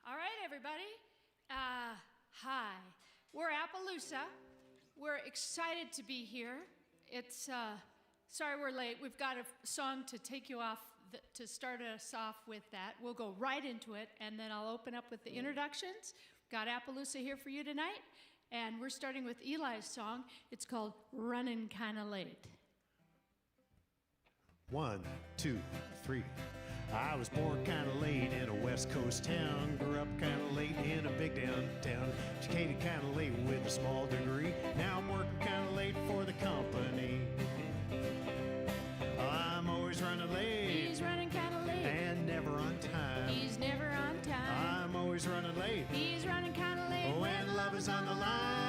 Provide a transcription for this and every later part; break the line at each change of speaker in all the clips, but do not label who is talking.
All right, everybody. Hi. We're Appaloosa. We're excited to be here. It's sorry we're late. We've got a song to take you off, to start us off with that. We'll go right into it, and then I'll open up with the introductions. Got Appaloosa here for you tonight, and we're starting with Eli's song. It's called Runnin' Kinda Late.
1, 2, 3. I was born kinda late in a West Coast town. Grew up kinda late in a big downtown. Educated kinda late with a small degree. Now I'm working kinda late for the company. I'm always running late.
He's running kinda late.
And never on time.
He's never on time.
I'm always running late.
He's running kinda late.
When love is on the line.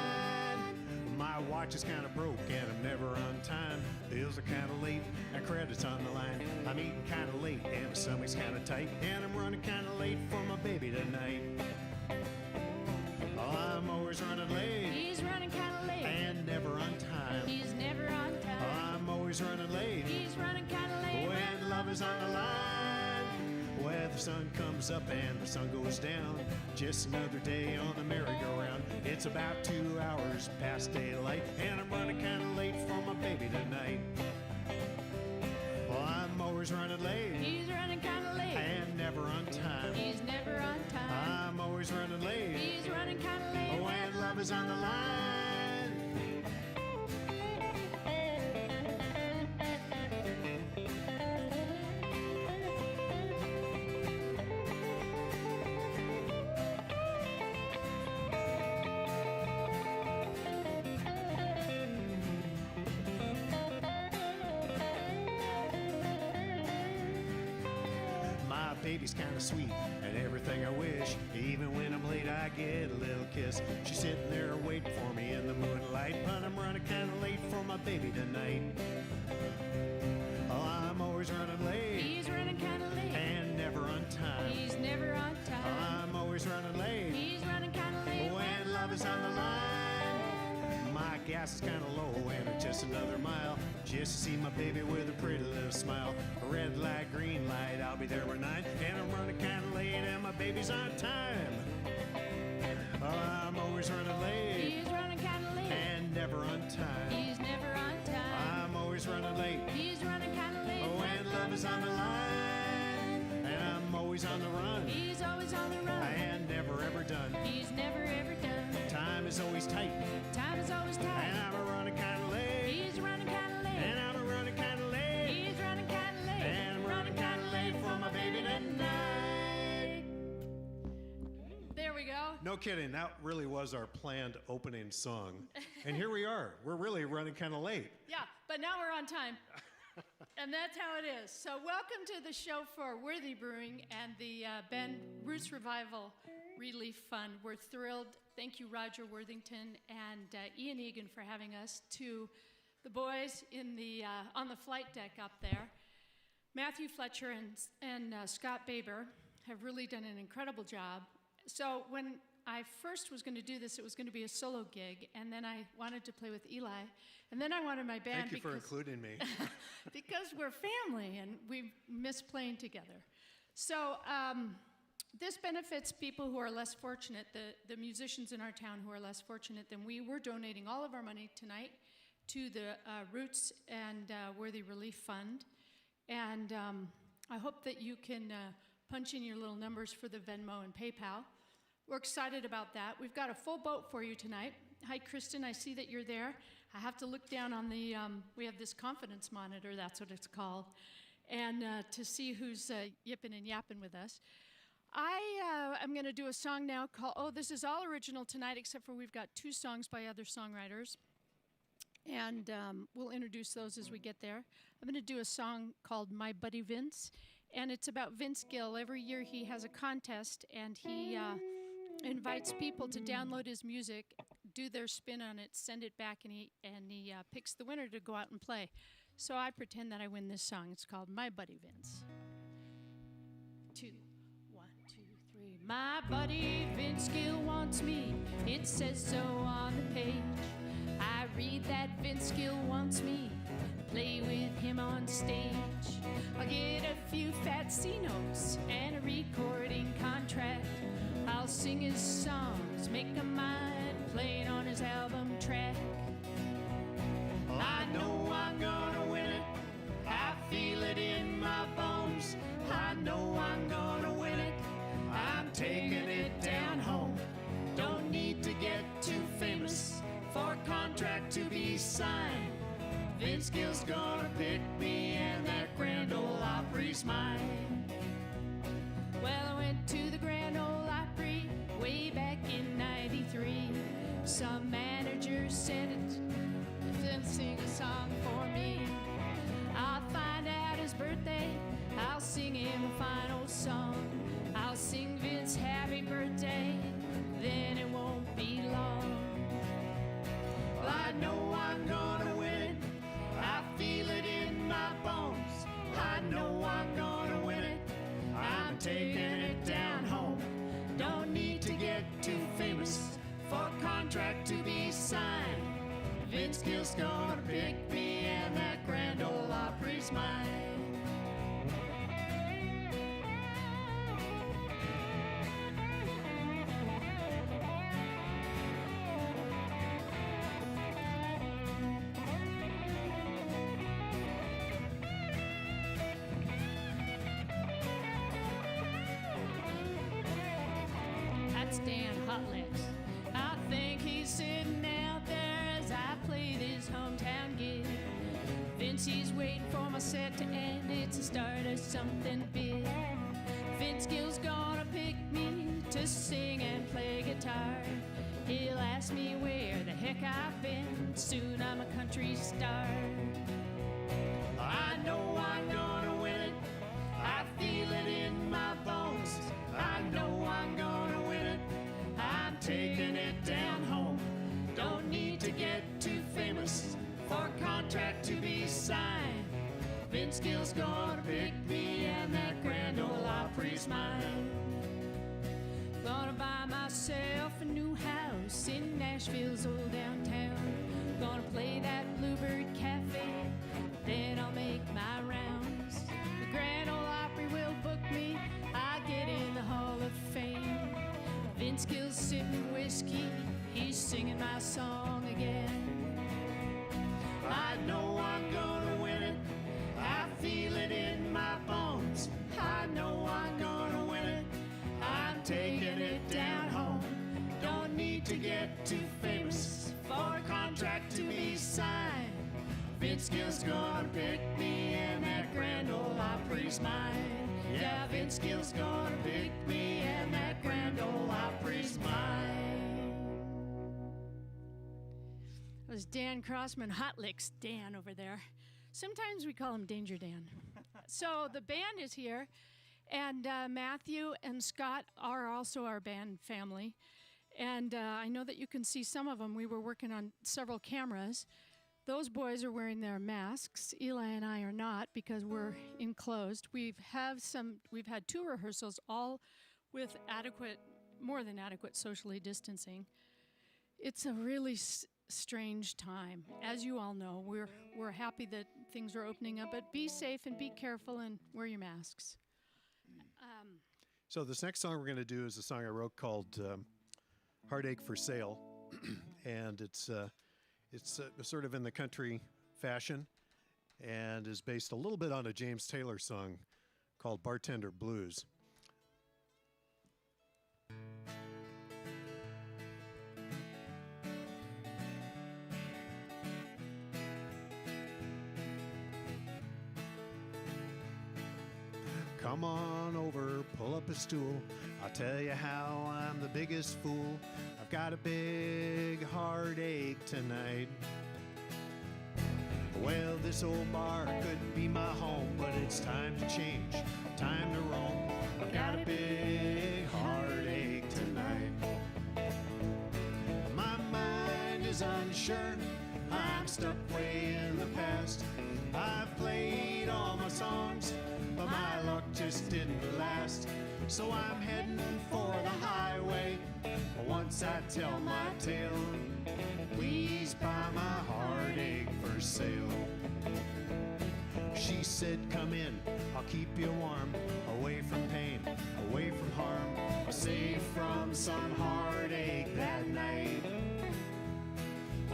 My watch is kinda broke and I'm never on time. Bills are kinda late and credit's on the line. I'm eating kinda late and my stomach's kinda tight. And I'm running kinda late for my baby tonight. Oh, I'm always running late.
He's running kinda late.
And never on time.
He's never on time.
I'm always running late.
He's running kinda late.
When love is on the line. Well, the sun comes up and the sun goes down. Just another day on the merry-go-round. It's about 2 hours past daylight, and I'm running kinda late for my baby tonight. Well, I'm always running late.
He's running kinda late.
And never on time.
He's never on time.
I'm always running late.
He's running kinda late.
When love is on the line. Baby's kinda sweet and everything I wish. Even when I'm late I get a little kiss. She's sitting there waiting for me in the moonlight. But I'm running kinda late for my baby tonight. Oh, I'm always running late.
He's running kinda late.
And never on time.
He's never on time.
I'm always running late.
He's running kinda late.
When love is on the line. My gas is kinda low and it's just another mile. Just to see my baby with a pretty little smile. Red light, green light, I'll be there by 9. And I'm running kinda late and my baby's on time. Oh, I'm always running late.
He's running kinda late.
And never on time.
He's never on time.
I'm always running late.
He's running kinda late.
When love is on the line. And I'm always on the run.
He's always on the run.
And never ever done.
He's never ever done.
Time is always tight.
Time is always tight.
And I'm running kinda late.
He's running kinda late.
And I'm running kinda late.
He's running kinda late.
And I'm running kinda late for my baby tonight.
There we go.
No kidding, that really was our planned opening song. And here we are. We're really running kinda late.
Yeah, but now we're on time. And that's how it is. So welcome to the show for Worthy Brewing and the Ben Roots Revival Relief Fund. We're thrilled. Thank you, Roger Worthington and Ian Egan, for having us. To the boys in the on the flight deck up there, Matthew Fletcher and Scott Baber have really done an incredible job. So when I first was going to do this, it was going to be a solo gig, and then I wanted to play with Eli, and then I wanted my band.
Thank you for including me.
Because we're family and we miss playing together. So this benefits people who are less fortunate, the musicians in our town who are less fortunate than we. We're donating all of our money tonight to the Roots and Worthy Relief Fund. And I hope that you can punch in your little numbers for the Venmo and PayPal. We're excited about that. We've got a full boat for you tonight. Hi, Kristen, I see that you're there. I have to look down on the, we have this confidence monitor, that's what it's called, and to see who's yipping and yapping with us. I'm going to do a song now called, this is all original tonight, except for we've got 2 songs by other songwriters. And we'll introduce those as we get there. I'm going to do a song called My Buddy Vince, and it's about Vince Gill. Every year he has a contest, and he invites people to download his music, do their spin on it, send it back, and he picks the winner to go out and play. So I pretend that I win this song. It's called My Buddy Vince. 2, 1, 2, 3. My buddy Vince Gill wants me. It says so on the page. I read that Vince Gill wants me to play with him on stage. I'll get a few fat C notes and a recording contract. I'll I'll sing his songs, make 'em mine, playing on his album track. I know I'm gonna win it, I feel it in my bones. I know I'm gonna win it, I'm taking it down home. Don't need to get too famous for a contract to be signed. Vince Gill's gonna pick me and that Grand Ole Opry's mine. Well, I went to the Grand Ole Opry way back in '93. Some manager said it, then sing a song for me. I'll find out his birthday, I'll sing him a final song. I'll sing Vince happy birthday, then it won't be long. Well, I know I'm gonna win, I feel it in my bones. I know I'm gonna win it, I'm taking it down home. Don't need to get too famous for a contract to be signed. Vince Gill's gonna pick me and that Grand Ole Opry's mine. That's Dan Hotlegs. I think he's sitting out there as I play this hometown gig. Vince, he's waiting for my set to end. It's the start of something big. Vince Gill's gonna pick me to sing and play guitar. He'll ask me where the heck I've been. Soon I'm a country star. I know I'm gonna win it, I feel it in my bones. I know I'm gonna win it, I'm taking it down home. Don't need to get too famous for a contract to be signed. Vince Gill's gonna pick me and that Grand Ole Opry's mine. Gonna buy myself a new house in Nashville's old downtown. Gonna play that Bluebird Cafe, then I'll make my rounds. The Grand Ole Opry will book me, I get in the Hall of Fame. Vince Gill's sipping whiskey, he's singing my song again. I know I'm gonna win it, I feel it in my bones. I know I'm gonna win it, I'm taking it down home. Don't need to get too famous for a contract to be signed. Vince Gill's gonna pick me and that Grand Ole Opry's mine. Yeah, Vince Gill's gonna pick me and that Grand Ole Opry's mine. That was Dan Crossman, Hot Licks Dan over there. Sometimes we call him Danger Dan. So the band is here, and Matthew and Scott are also our band family. And I know that you can see some of them. We were working on several cameras. Those boys are wearing their masks. Eli and I are not because we're enclosed. We've had 2 rehearsals, all with more than adequate socially distancing. It's a really strange time. As you all know, we're happy that things are opening up, but be safe and be careful and wear your masks.
So this next song we're going to do is a song I wrote called Heartache for Sale. And it's sort of in the country fashion and is based a little bit on a James Taylor song called Bartender Blues. Come on over, pull up a stool. I'll tell you how I'm the biggest fool. I've got a big heartache tonight. Well, this old bar could be my home, but it's time to change, time to roam. I've got a big heartache tonight. My mind is unsure, I'm stuck way in the past. I've played all my songs, but my luck just didn't last. So I'm heading for the highway. Once I tell my tale, please buy my heartache for sale. She said, come in, I'll keep you warm, away from pain, away from harm, safe from some heartache that night.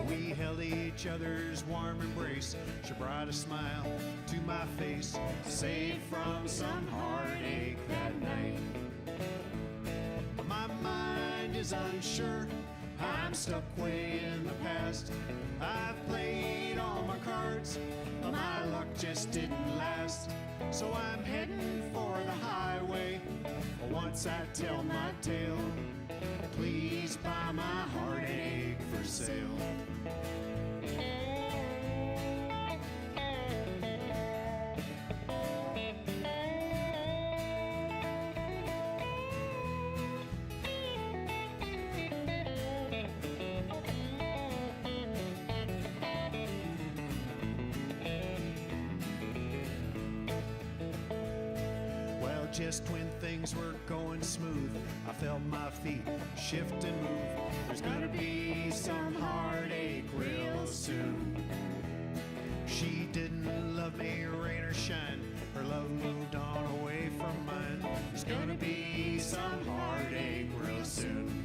We held each other's warm embrace. She brought a smile to my face, safe from some heartache that night. My mind is unsure, I'm stuck way in the past. I've played all my cards, but my luck just didn't last. So I'm heading for the highway. Once I tell my tale, please buy my heartache for sale. Just when things were going smooth, I felt my feet shift and move. There's gonna be some heartache real soon. She didn't love me, rain or shine. Her love moved on away from mine. There's gonna be some heartache real soon.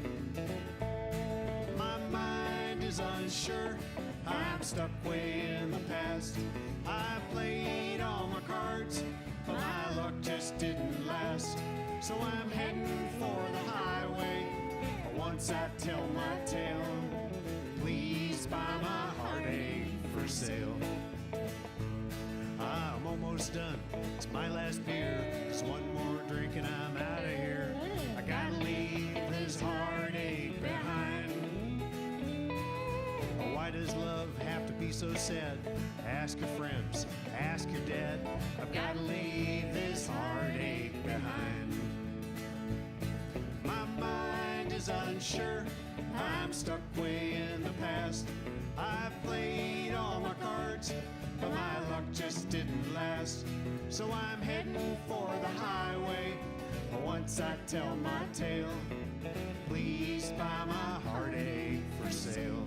My mind is unsure, I'm stuck way in the past. I played all my cards, but my luck just didn't last. So I'm heading for the highway. Once I tell my tale, please buy my heartache for sale. I'm almost done, it's my last beer. Just one more drink and I'm out of here. I gotta leave this heartache behind. Why does love have to be so sad? Ask your friends, ask your dad. I've got to leave this heartache behind. My mind is unsure, I'm stuck way in the past. I've played all my cards, but my luck just didn't last. So I'm heading for the highway. Once I tell my tale, please buy my heartache for sale.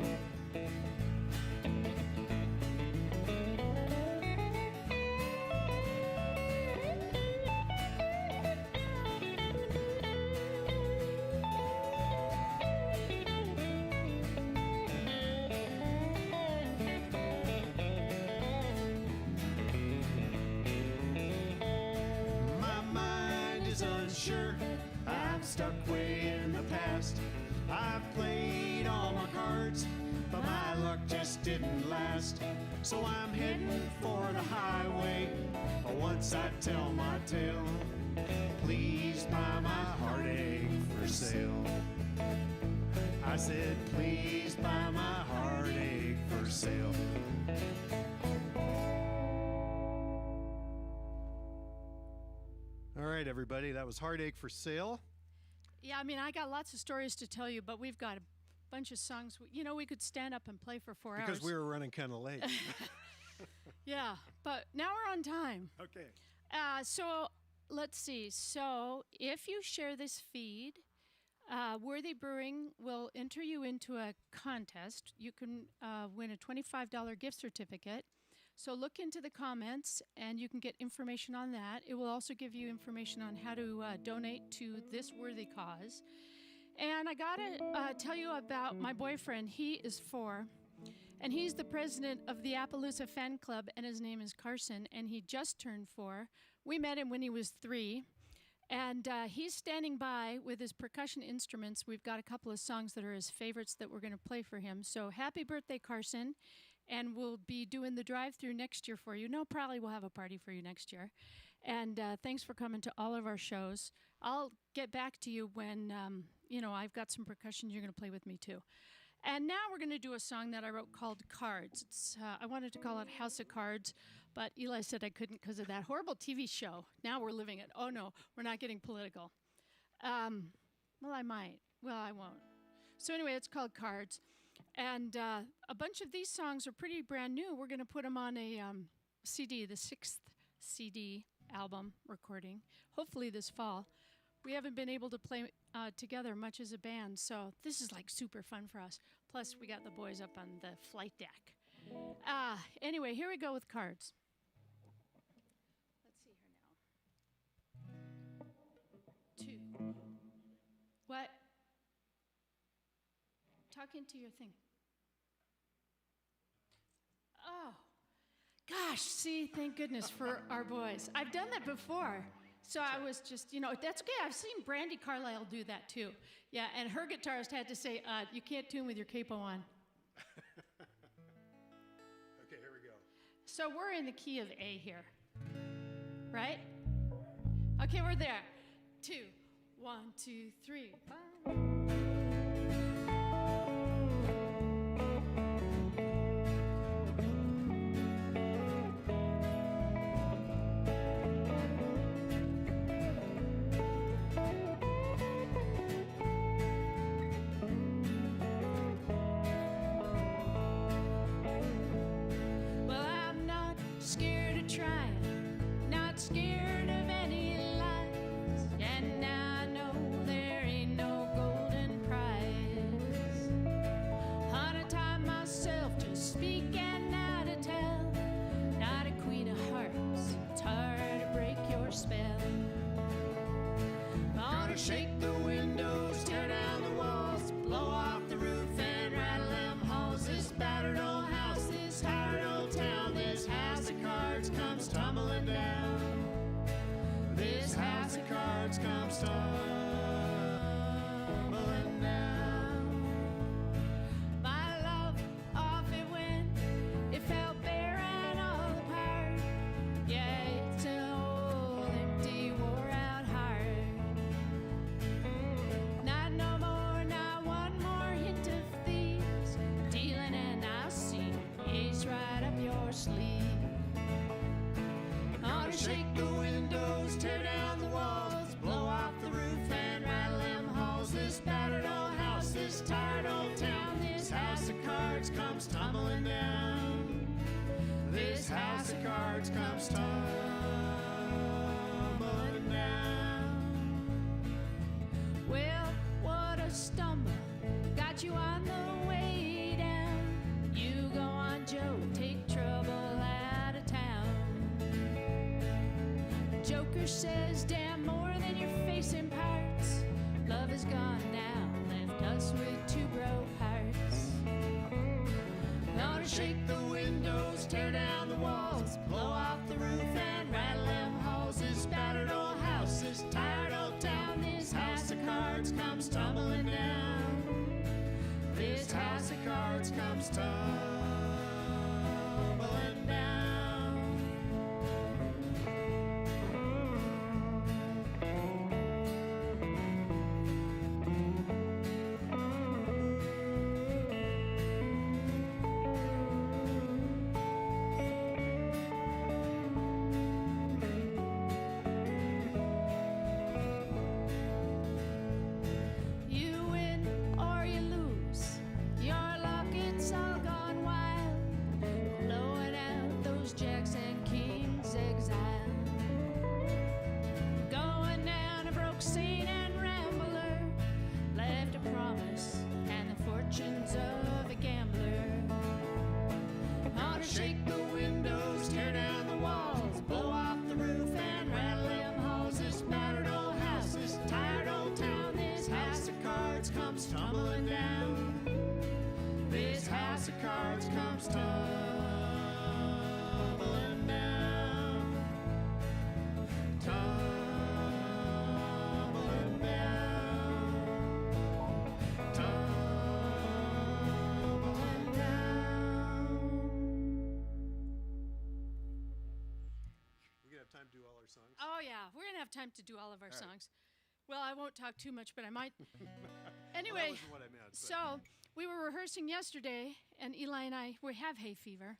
Unsure, I'm stuck way in the past. I've played all my cards, but my luck just didn't last. So I'm heading for the highway. Once I tell my tale, please buy my heartache for sale. I said, please buy my heartache for sale. All right, everybody, that was Heartache for Sale.
Yeah, I mean, I got lots of stories to tell you, but we've got a bunch of songs. You know, we could stand up and play for 4 hours.
Because we were running kind of late.
Yeah, but now we're on time.
Okay.
So let's see. So if you share this feed, Worthy Brewing will enter you into a contest. You can win a $25 gift certificate. So look into the comments, and you can get information on that. It will also give you information on how to donate to this worthy cause. And I got to tell you about my boyfriend. He is 4, and he's the president of the Appaloosa fan club, and his name is Carson, and he just turned 4. We met him when he was 3, and he's standing by with his percussion instruments. We've got a couple of songs that are his favorites that we're going to play for him. So happy birthday, Carson. And we'll be doing the drive-through next year for you. No, probably we'll have a party for you next year. And thanks for coming to all of our shows. I'll get back to you when, I've got some percussion you're going to play with me too. And now we're going to do a song that I wrote called Cards. I wanted to call it House of Cards, but Eli said I couldn't because of that horrible TV show. Now we're living it. Oh, no, we're not getting political. Well, I might. Well, I won't. So anyway, it's called Cards. And a bunch of these songs are pretty brand new. We're going to put them on a CD, the 6th CD album recording, hopefully this fall. We haven't been able to play together much as a band, so this is like super fun for us. Plus, we got the boys up on the flight deck. Anyway, here we go with Cards. Let's see here now. 2. What? Talk into your thing. Oh, gosh, see, thank goodness for our boys. I've done that before. So I was just, that's okay. I've seen Brandy Carlisle do that too. Yeah, and her guitarist had to say, you can't tune with your capo on.
Okay, here we go.
So we're in the key of A here, right? Okay, we're there. 2, 1, 2, 3, 5.
Shake the windows, tear down the walls, blow off the roof and rattle them halls. This battered old house, this tired old town, this house of cards comes tumbling down. This house of cards comes tumbling down.
My love, off it went, it fell bare and all apart. Yeah, it's an old, empty, wore-out heart. Not no more, not one more hint of thieves. Dealing and I'll see, ace right up your sleeve.
Gonna shake the windows, tear down the walls, blow off the roof and rattle them halls. This battered old house, this tired old town, this house of cards comes tumbling down. This house of cards comes tumbling down.
Well, what a stumble got you on the way down. You go on, Joe, take trouble out of town. Joker says, damn, more than your face imparts. Love is gone now, left us with two broke hearts.
Gonna shake the windows, tear down the walls, blow off the roof and rattle them halls. This battered old house, this tired old town, this house of cards comes tumbling down. This house of cards comes tumbling down.
You win or you lose, your luck it's all gone wild. Blowing out those jacks and kings exile. Going down a broke saint and rambler, left a promise and the fortunes of a gambler.
Gonna shake the windows, tear down the walls, blow off the roof and rattle them halls. This battered old house, this tired old town, this house of cards comes tumbling down. This house of cards comes tumbling down. Tumbling down. Tumbling down. We gonna have time to do all our songs?
Oh yeah, we're gonna have time to do all of our songs. Well, I won't talk too much, but I might. Anyway,
Well, that wasn't what I meant. but-
so we were rehearsing yesterday, and Eli and I, we have hay fever.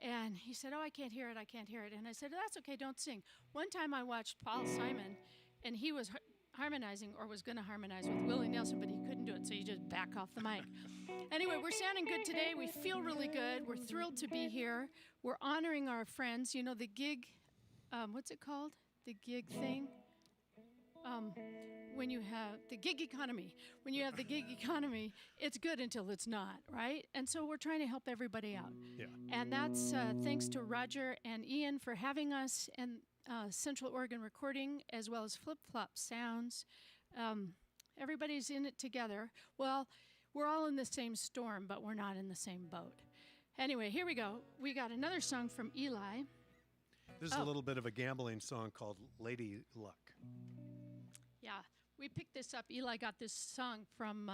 And he said, oh, I can't hear it, I can't hear it. And I said, that's okay, don't sing. One time I watched Paul Simon, and he was harmonizing, or was going to harmonize with Willie Nelson, but he couldn't do it, so you just back off the mic. Anyway, we're sounding good today. We feel really good. We're thrilled to be here. We're honoring our friends. You know, the gig, what's it called? The gig thing? When you have the gig economy. When you have the gig economy, it's good until it's not, right? And so we're trying to help everybody out.
Yeah.
And that's thanks to Roger and Ian for having us, and Central Oregon Recording, as well as Flip Flop Sounds. Everybody's in it together. Well, we're all in the same storm, but we're not in the same boat. Anyway, here we go. We got another song from Eli.
This is a little bit of a gambling song called Lady Luck.
Yeah, we picked this up. Eli got this song from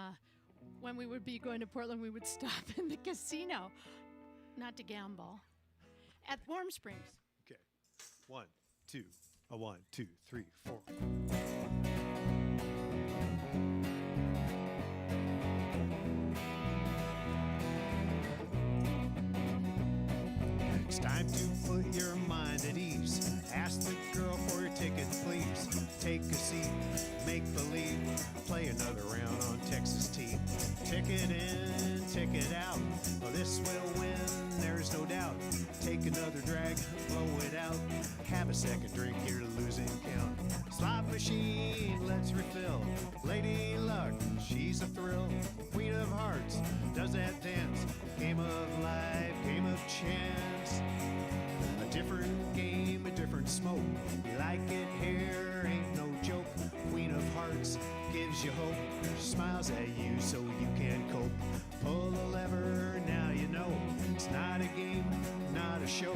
when we would be going to Portland, we would stop in the casino, not to gamble, at Warm Springs.
Okay. 1, 2, 1, 2, 3, 4. It's time to put your mind at ease. Ask the girl for your ticket, please. Take a seat, make believe. Play another round on Texas team. Ticket in, ticket out. Well, this will win, there's no doubt. Take another drag, blow it out. Have a second drink, you're losing count. Slot machine, let's refill. Lady Luck, she's a thrill. Queen of Hearts, does that dance. Game of life, game of chance. A different game, a different smoke. You like it here, ain't no joke. Queen of Hearts gives you hope. She smiles at you so you can cope. Pull a lever, now you know. It's not a game, not a show.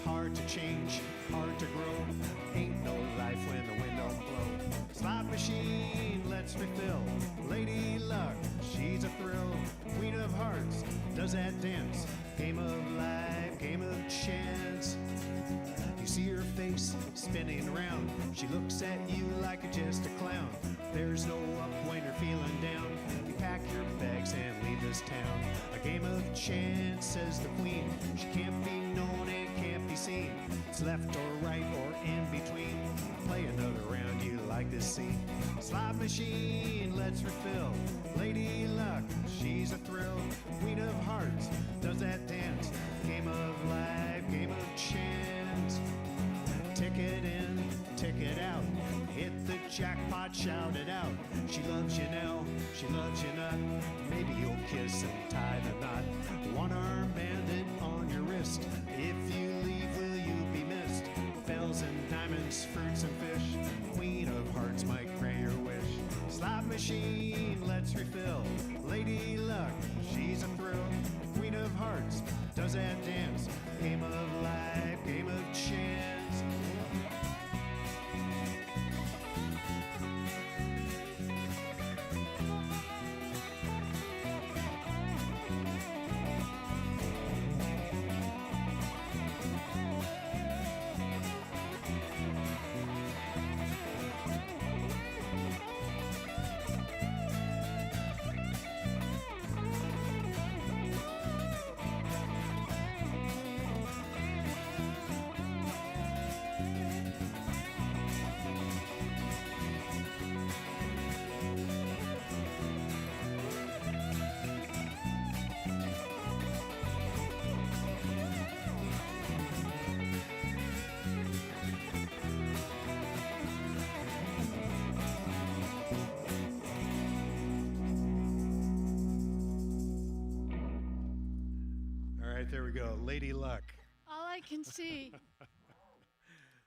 Hard to change, hard to grow. Ain't no life when the wind don't blow. Slot machine, let's refill. Lady Luck, she's a thrill. Queen of Hearts, does that dance. Game of life, game of chance. You see her face spinning around. She looks at you like just a clown. There's no up when you're feeling down. You pack your bags and leave this town. A game of chance, says the queen. She can't be known and can't be seen. It's left or right or in between. Play another round, you like this scene. Slot machine, let's refill. Lady Luck, she's a thrill. Queen of Hearts, does that dance. Game of life, game of chance. Ticket in, ticket out. Hit the jackpot, shout it out. She loves you now, she loves you not. Maybe you'll kiss and tie the knot. One-arm bandit on your wrist. If you leave, will you be missed? Bells and diamonds, fruits and fish. Queen of Hearts might grant your wish. Slot machine, let's refill. Lady Luck, she's a thrill. Queen of Hearts, does that dance. Game of life, game of chance. There we go, Lady Luck.
All I can see,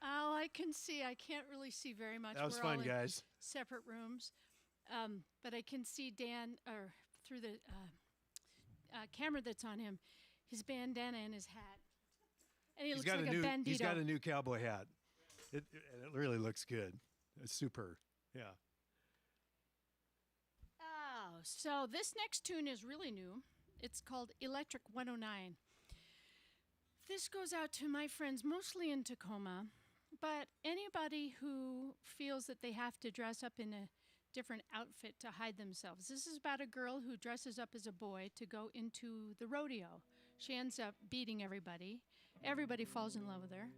I can't really see very much.
That was
We're
fun,
all in
guys.
separate rooms, but I can see Dan, or through the camera that's on him, his bandana and his hat, and he looks like a bandito.
He's got a new cowboy hat. It really looks good. It's super, yeah.
Oh, so this next tune is really new. It's called Electric 109. This goes out to my friends, mostly in Tacoma, but anybody who feels that they have to dress up in a different outfit to hide themselves. This is about a girl who dresses up as a boy to go into the rodeo. She ends up beating everybody. Everybody falls in love with her.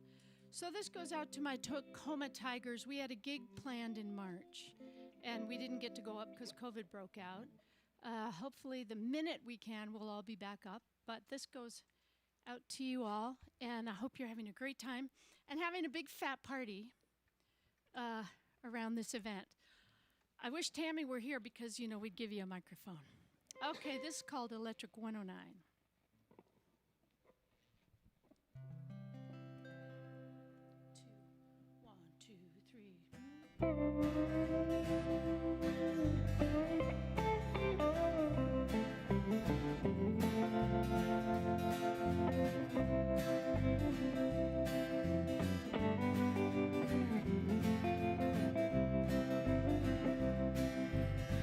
So this goes out to my Tacoma Tigers. We had a gig planned in March, and we didn't get to go up because COVID broke out. Hopefully the minute we can, we'll all be back up. But this goes out to you all, and I hope you're having a great time and having a big fat party around this event. I wish Tammy were here because, you know, we'd give you a microphone. Okay, this is called Electric 109. Two, 1, 2, 3.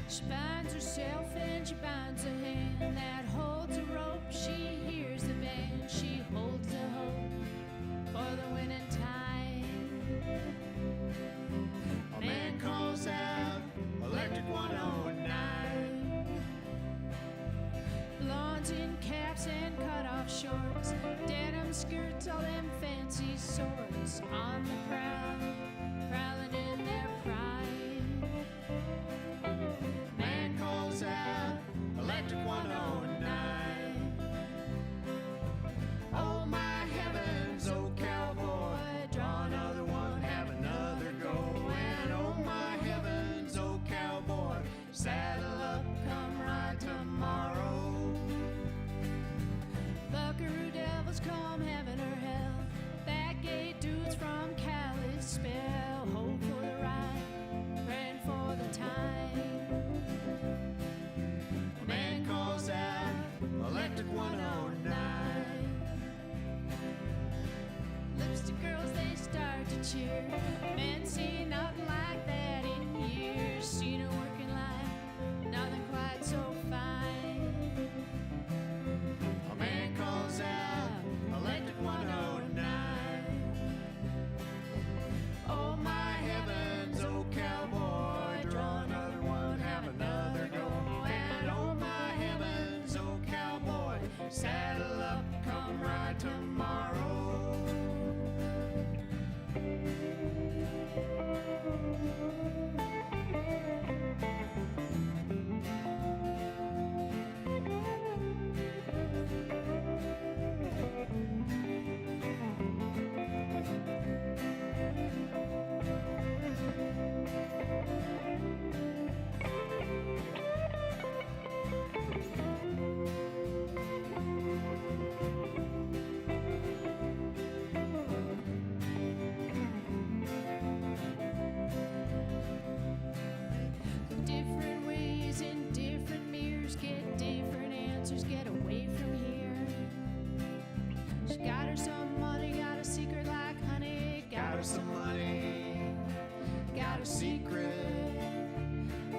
She binds herself and she binds a hand that holds a rope. She hears the band, she holds the hope for the winning time.
A man calls out, Electric 109.
Blondes in caps and cut-off shorts, denim skirts, all them fancy sorts, on the prowl, prowling in their pride.
Man calls out, Electric 109. Oh my heavens, oh cowboy, draw another one, have another go. And oh my heavens, oh cowboy, saddle up, come ride tomorrow.
Buckaroo devils come heaven or hell, backgate dudes from Cali spell, hope for the ride, praying for the time.
A man calls out, Electric 109.
Lipstick girls, they start to cheer. Men see nothing like that in years. Seen her working life, nothing quite so fine.
A man calls out, Electric 109. Oh my heavens, oh cowboy, draw another one, have another go. And oh my heavens, oh cowboy, saddle up, come ride tomorrow.
Different ways in different mirrors, get different answers, get away from here. She got her some money, got a secret like honey,
Got her some money,
got her secret.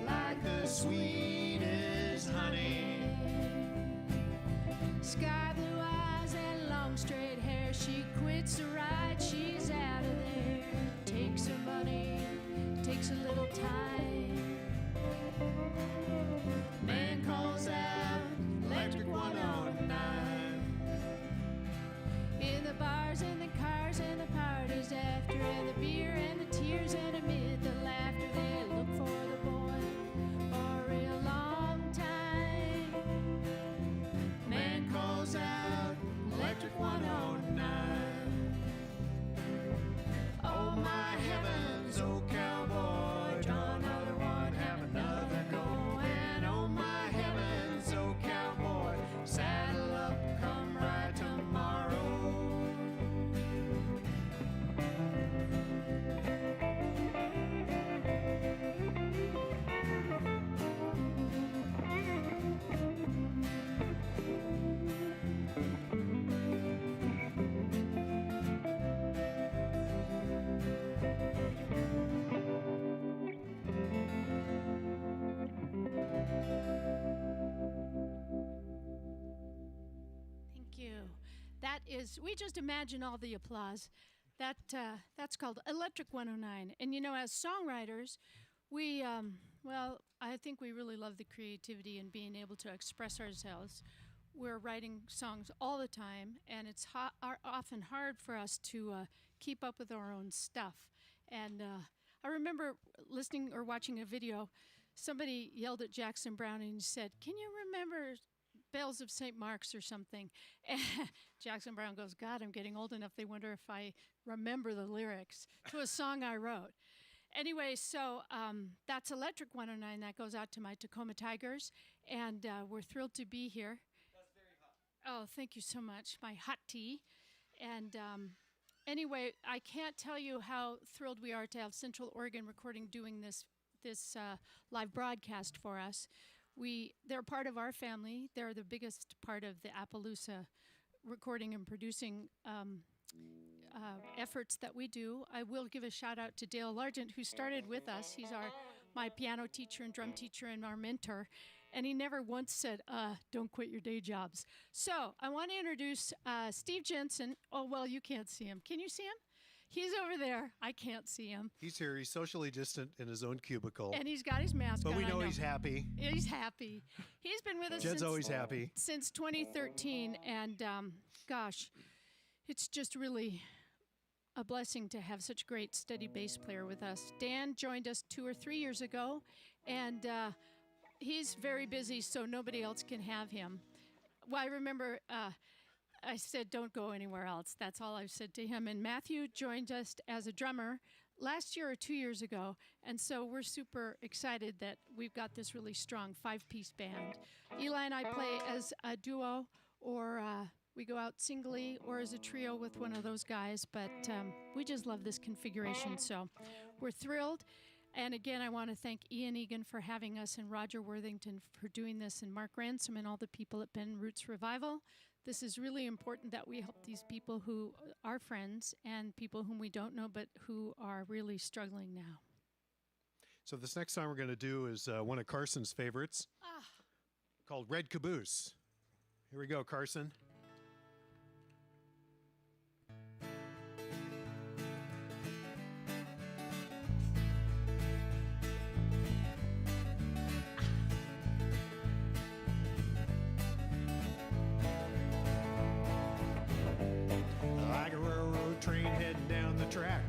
like the sweetest honey.
Sky blue eyes and long straight hair. She quits the ride, she's out of there. Takes her money, takes a little time.
Man calls out, Electric 109.
In the bars and the cars and the parties after, and the beer and the tears, and amid the laughter, they look for the boy for a real long time.
Man calls out, Electric 109. Oh my heavens, oh cowboy, draw another one, have another go. And oh my heavens, oh cowboy, saddle up, come ride tomorrow.
Thank you. That is, we just imagine all the applause. That's called Electric 109. And you know, as songwriters, we, well, I think we really love the creativity and being able to express ourselves. We're writing songs all the time, and it's often hard for us to keep up with our own stuff. And I remember listening or watching a video, somebody yelled at Jackson Browne and said, "Can you remember Bells of St. Mark's or something?" And Jackson Browne goes, "God, I'm getting old enough, they wonder if I remember the lyrics to a song I wrote." Anyway, so that's Electric 109. That goes out to my Tacoma Tigers, and we're thrilled to be here. That's very hot. Oh, thank you so much. My hot tea. And anyway, I can't tell you how thrilled we are to have Central Oregon Recording doing this live broadcast for us. They're part of our family. They're the biggest part of the Appaloosa recording and producing efforts that we do. I will give a shout out to Dale Largent, who started with us. He's our my piano teacher and drum teacher and our mentor. And he never once said, don't quit your day jobs. So I want to introduce Steve Jensen. Oh, well, you can't see him. Can you see him? He's over there. I can't see him.
He's here. He's socially distant in his own cubicle.
And he's got his mask on.
But we
I
know he's happy.
He's happy. He's been with us
Jed's always happy.
Since 2013. And gosh, it's just really a blessing to have such a great steady bass player with us. Dan joined us 2 or 3 years ago, and he's very busy, so nobody else can have him. Well, I remember I said, don't go anywhere else. That's all I've said to him. And Matthew joined us as a drummer last year or 2 years ago, and so we're super excited that we've got this really strong 5-piece band. Eli and I play as a duo, or we go out singly or as a trio with one of those guys, but we just love this configuration, so we're thrilled. And again, I want to thank Ian Egan for having us and Roger Worthington for doing this and Mark Ransom and all the people at Ben Roots Revival. This is really important that we help these people who are friends and people whom we don't know but who are really struggling now.
So this next song we're going to do is one of Carson's favorites called Red Caboose. Here we go, Carson. Like a railroad train heading down the track,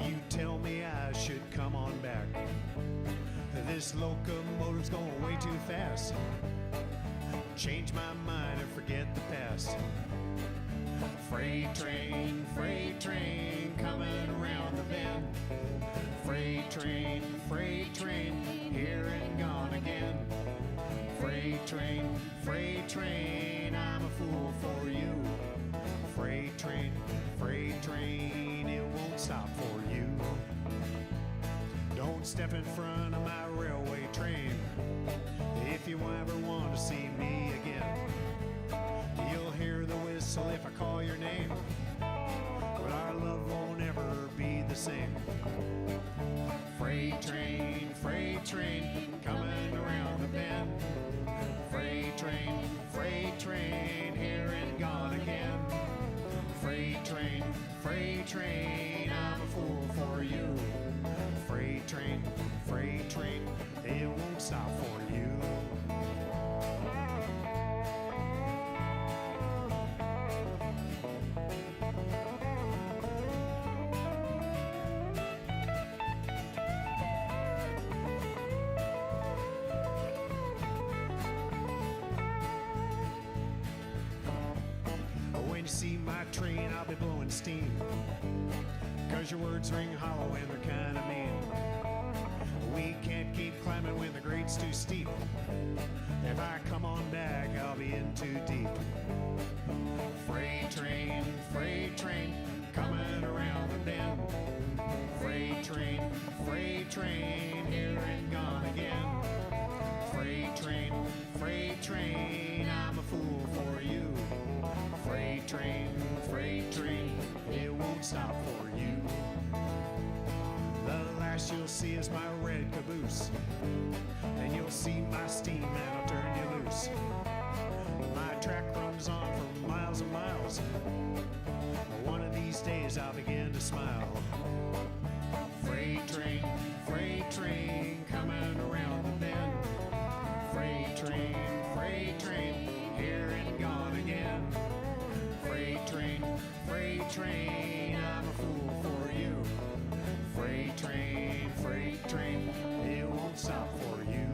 you tell me I should come on back. This locomotive's going way too fast. Change my mind and forget the past. Freight train, coming around the bend. Freight train, here and gone again. Freight train, I'm a fool for you. Freight train, it won't stop for you. Don't step in front of my railway train if you ever want to see me again. You'll hear the whistle if I call your name, but our love won't ever be the same. Freight train, coming around the bend. Freight train, here and gone again. Freight train, I'm a fool for you. Freight train, it won't stop for you. When you see my train, I'll be blowing steam, 'cause your words ring hollow and they're kinda mean. We can't keep climbing when the grade's too steep. If I come on back, I'll be in too deep. Freight train, coming around the bend. Freight train, here and gone again. Freight train, I'm a fool for you. Freight train, it won't stop for you. The last you'll see is my red caboose, and you'll see my steam and I'll turn you loose. My track runs on for miles and miles. One of these days I'll begin to smile. Freight train, coming around the bend. Freight train, here and gone again. Freight train, I'm a fool for you. Freight train, it won't stop for you.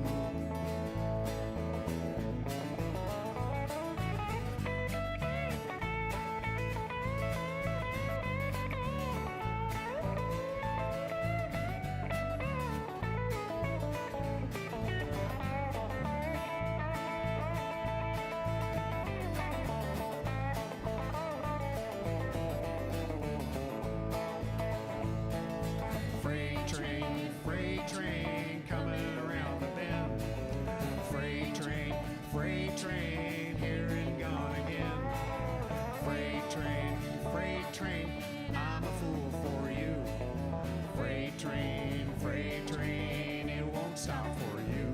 stop for you.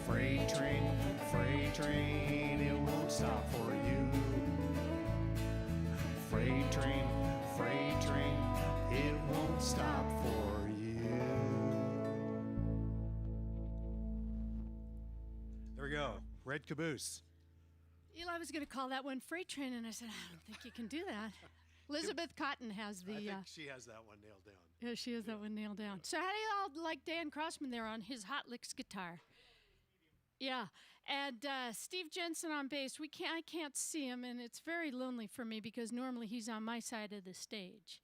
Freight train, it won't stop for you. Freight train, it won't stop for you. There we go, Red Caboose.
Eli was going to call that one Freight Train, and I said, I don't think you can do that. Elizabeth Cotton has the...
I think she has that one nailed down.
Yeah, she has that one nailed down. So how do you all like Dan Crossman there on his Hot Licks guitar? Yeah, and Steve Jensen on bass. I can't see him, and it's very lonely for me because normally he's on my side of the stage.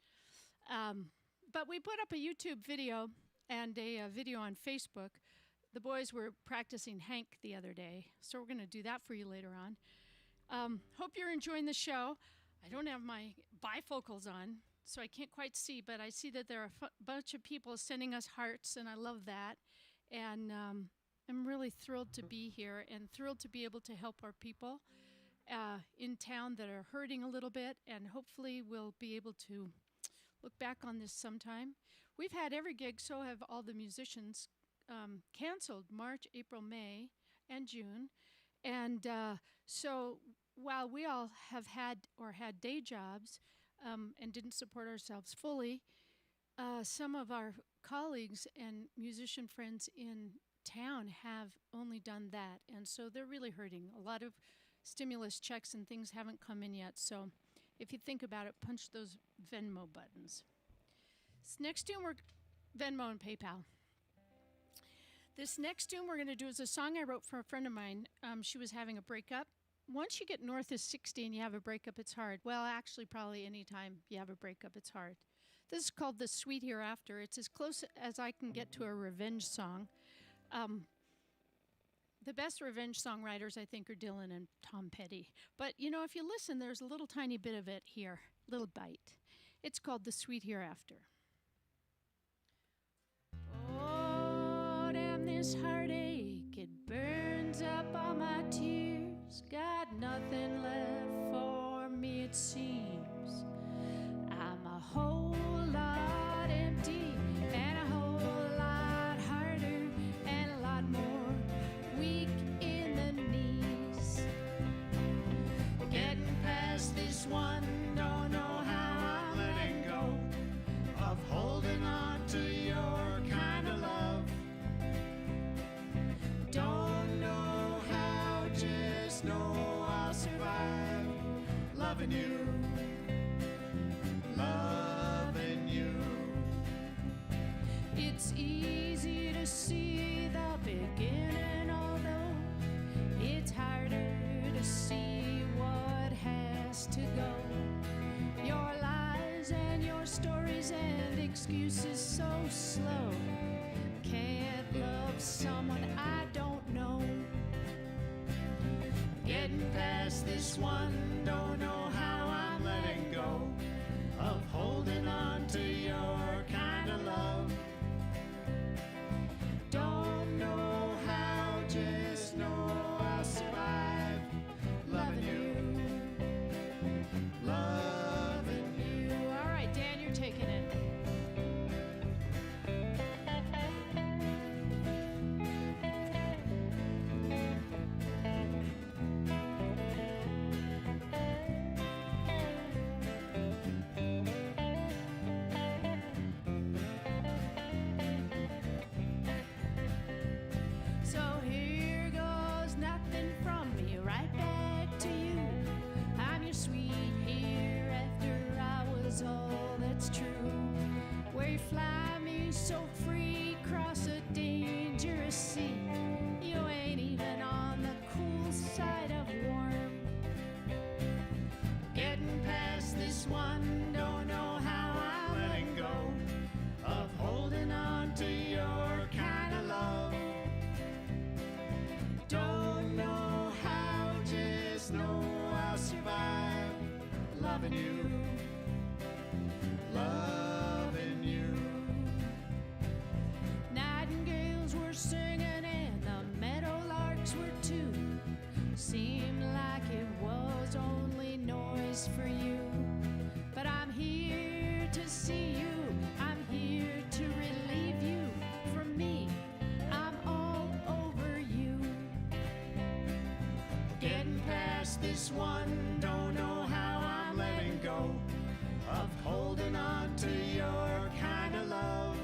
But we put up a YouTube video and a video on Facebook. The boys were practicing Hank the other day, so we're going to do that for you later on. Hope you're enjoying the show. I don't have my bifocals on, so I can't quite see, but I see that there are a bunch of people sending us hearts, and I love that. And I'm really thrilled to be here and thrilled to be able to help our people in town that are hurting a little bit, and hopefully we'll be able to look back on this sometime. We've had every gig, so have all the musicians, canceled March, April, May, and June. And so while we all have had day jobs and didn't support ourselves fully, some of our colleagues and musician friends in town have only done that, and so they're really hurting. A lot of stimulus checks and things haven't come in yet, so if you think about it, punch those Venmo buttons. This next tune, we're Venmo and PayPal. This next tune we're going to do is a song I wrote for a friend of mine. She was having a breakup. Once you get north of 60 and you have a breakup, it's hard. Well, actually, probably any time you have a breakup, it's hard. This is called The Sweet Hereafter. It's as close as I can get to a revenge song. The best revenge songwriters, I think, are Dylan and Tom Petty. But, you know, if you listen, there's a little tiny bit of it here, little bite. It's called The Sweet Hereafter. Oh, damn this heartache, it burns up all my tears. Got nothing left for me, it seems. I'm a whole lot empty and a whole lot harder and a lot more weak in the knees. Getting past this one, don't know how I'm letting go of holding on to your kind of love. Don't know how, just know I'll survive loving you. Loving you. It's easy to see the beginning, although it's harder to see what has to go. Your lies and your stories and excuses so slow. Can't love someone I don't know. Getting past this one, don't know how I'm letting go of holding on to your kind of love. Don't know how, just know I'll survive loving you. Loving you. All right, Dan, you're taking it. So here goes nothing from me, right back to you. I'm your sweet hereafter, I was all that's true. Where you fly me so free, cross a dangerous sea. You ain't even on the cool side of warm. Getting past this one, don't know how I'm letting go of holding on to your kind of love. Don't know how, just know I'll survive loving you. Loving you. Nightingales were singing and the meadowlarks were too. Seemed like it was only noise for you. But I'm here to see you. I'm here to relieve you from
just this one. Don't know how I'm letting go of holding on to your kind of love.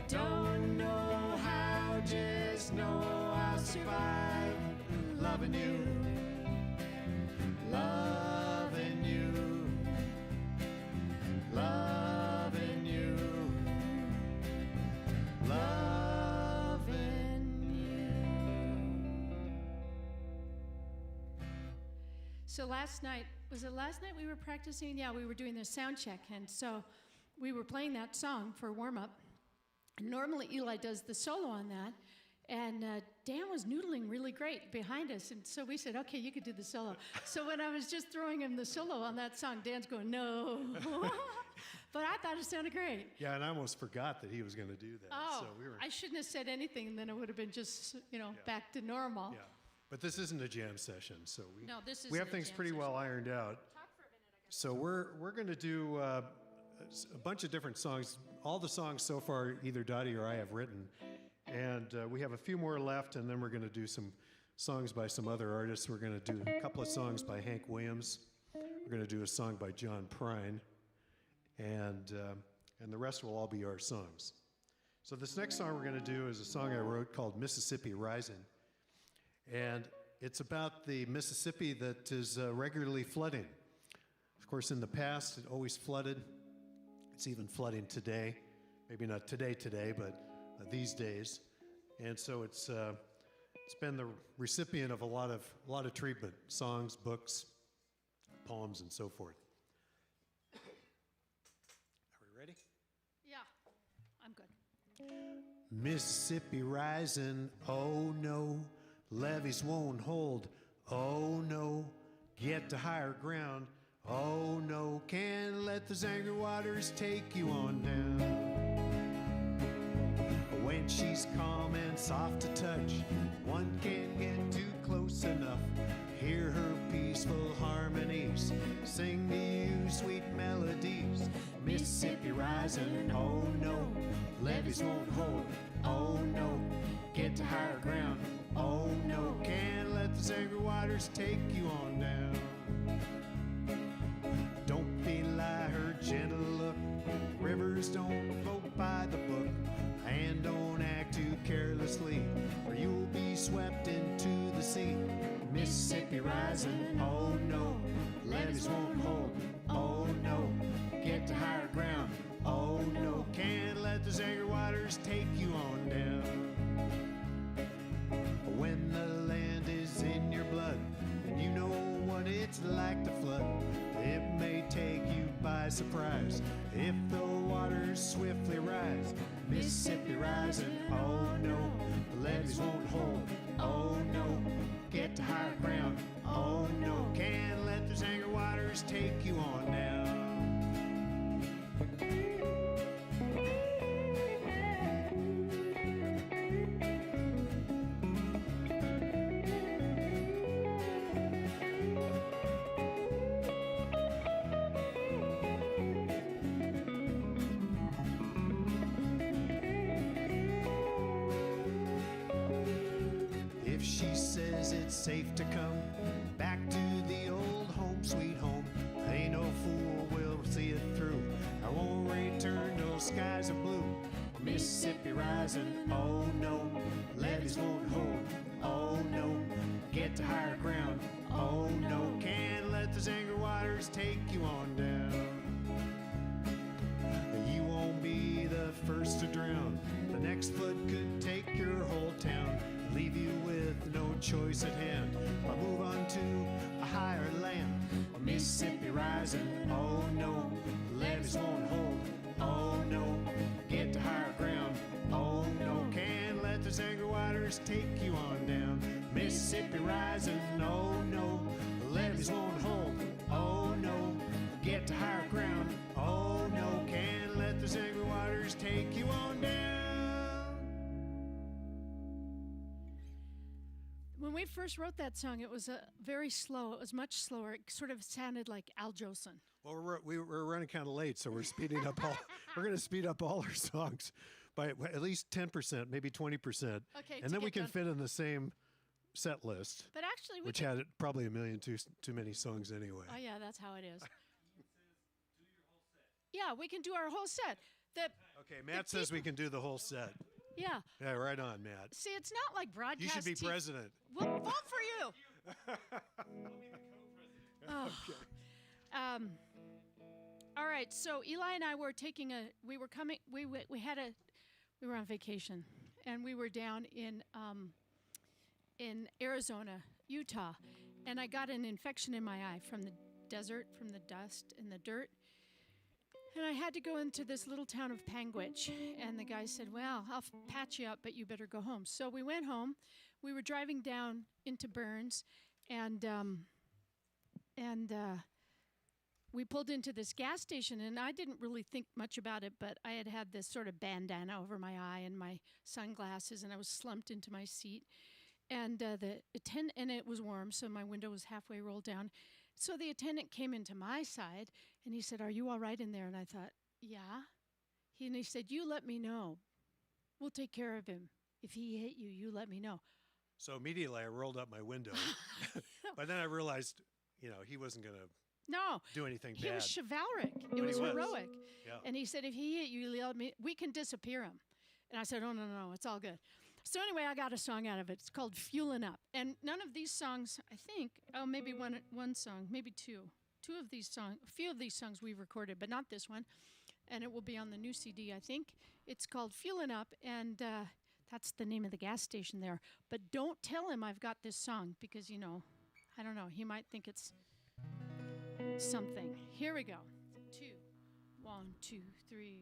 Don't know how, just know I'll survive loving you, loving you, loving you, loving you.
So last night, was it last night we were practicing? Yeah, we were doing the sound check, and so we were playing that song for warm-up. Normally Eli does the solo on that, and Dan was noodling really great behind us, and so we said, okay, you could do the solo. So when I was just throwing him the solo on that song, Dan's going, no. But I thought it sounded great.
Yeah, and I almost forgot that he was going to do that.
Oh,
So we were,
I shouldn't have said anything, then it would have been just, back to normal.
yeah. But this isn't a jam session, so
No, this isn't
we have
a
things
jam
pretty well
session.
ironed out. So we're going to do a bunch of different songs. All the songs so far, either Dottie or I have written, and we have a few more left, and then we're going to do some songs by some other artists. We're going to do a couple of songs by Hank Williams. We're going to do a song by John Prine, and the rest will all be our songs. So this next song we're going to do is a song I wrote called Mississippi Rising, and it's about the Mississippi that is regularly flooding. Of course, in the past, it always flooded. It's even flooding today. Maybe not today, but these days. And so it's been the recipient of a lot of treatment, songs, books, poems, and so forth. Are we ready?
Yeah, I'm good.
Mississippi rising, oh no, levees won't hold, oh no, get to higher ground, oh no, can't let those angry waters take you on down. When she's calm and soft to touch, one can't get too close enough. Hear her peaceful harmonies, sing to you sweet melodies. Mississippi rising, oh no, levees won't hold, oh no, get to higher ground, oh no, can't let those angry waters take you on down. Don't belie her gentle look, rivers don't flow by the book, and don't act too carelessly, or you'll be swept into the sea. Mississippi rising, oh no, levees won't hold, oh no, get to higher ground, oh no, can't let those angry waters take you on down. When the land is in your blood, and you know what it's like to flood, it may take you by surprise if the waters swiftly rise. Mississippi rising, oh no, the levees won't hold, oh no, get to higher ground, oh no, can't let those angry waters take you on down. If she says it's safe to come back to the old home, sweet home, ain't no fool will see it through. I won't return till skies are blue. Mississippi rising, oh no, levees won't hold, oh no, get to higher ground, oh no, can't let those angry waters take you on down. You won't be the first to drown, the next flood could take your whole town, leave you with no choice at hand, but move on to a higher land. Mississippi rising, oh no, levees won't hold, oh no, get to higher ground, oh no, can't let those angry waters take you on down. Mississippi rising, oh no, levees won't hold, oh no, get to higher ground, oh no, can't let those angry waters take you on down.
When we first wrote that song, it was very slow. It was much slower. It sort of sounded like Al Jolson.
Well, we're running kind of late, so we're speeding up all. We're going to speed up all our songs by at least 10%, maybe 20%,
Okay,
and
to
then we
get
can
done.
fit in the same set list,
But actually, we
which
can,
had probably a million too many songs anyway.
oh yeah, that's how it is. Yeah, we can do our whole set.
Okay, Matt says we can do the whole set.
Yeah.
Yeah, right on, Matt.
See, it's not like broadcast.
You should be
TV.
president.
We'll vote for you. Oh. All right. So Eli and I were taking a. We were coming. We were on vacation, and we were down in Arizona, Utah, and I got an infection in my eye from the desert, from the dust and the dirt. And I had to go into this little town of Panguitch, and the guy said, well, I'll patch you up, but you better go home. So we went home. We were driving down into Burns, and we pulled into this gas station, and I didn't really think much about it, but I had this sort of bandana over my eye and my sunglasses, and I was slumped into my seat. And and it was warm, so my window was halfway rolled down. So the attendant came into my side, and he said, are you all right in there? And I thought, yeah. And he said, you let me know. We'll take care of him. If he hit you, you let me know.
So immediately I rolled up my window. But then I realized, he wasn't going to do anything bad.
He was chivalric.
But
It was
he was.
heroic.
Yeah.
And he said, if he hit you, let me, we can disappear him. And I said, oh, no, it's all good. So anyway, I got a song out of it. It's called Fuelin' Up. And none of these songs, I think, maybe one song, maybe two. A few of these songs we've recorded, but not this one. And it will be on the new CD, I think. It's called Fuelin' Up, and that's the name of the gas station there. But don't tell him I've got this song because, I don't know, he might think it's something. Here we go. 2, 1, 2, 3.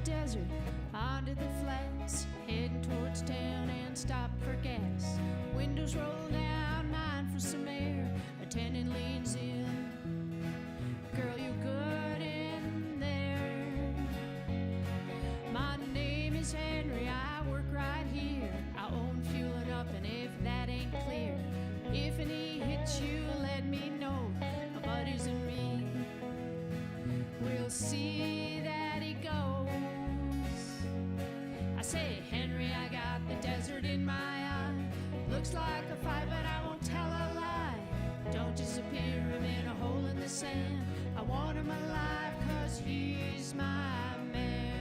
Desert onto the flats, heading towards town and stop for gas. Windows roll down, mine for some air. Attendant leans in. Girl, you good in there? My name is Henry, I work right here. I own Fuelin' Up, and if that ain't clear, if any hits you, let me know. My buddies and me, we'll see that he goes. I say, Henry, I got the desert in my eye. Looks like a fight, but I won't tell a lie. Don't disappear him in a hole in the sand. I want him alive, 'cause he's my man.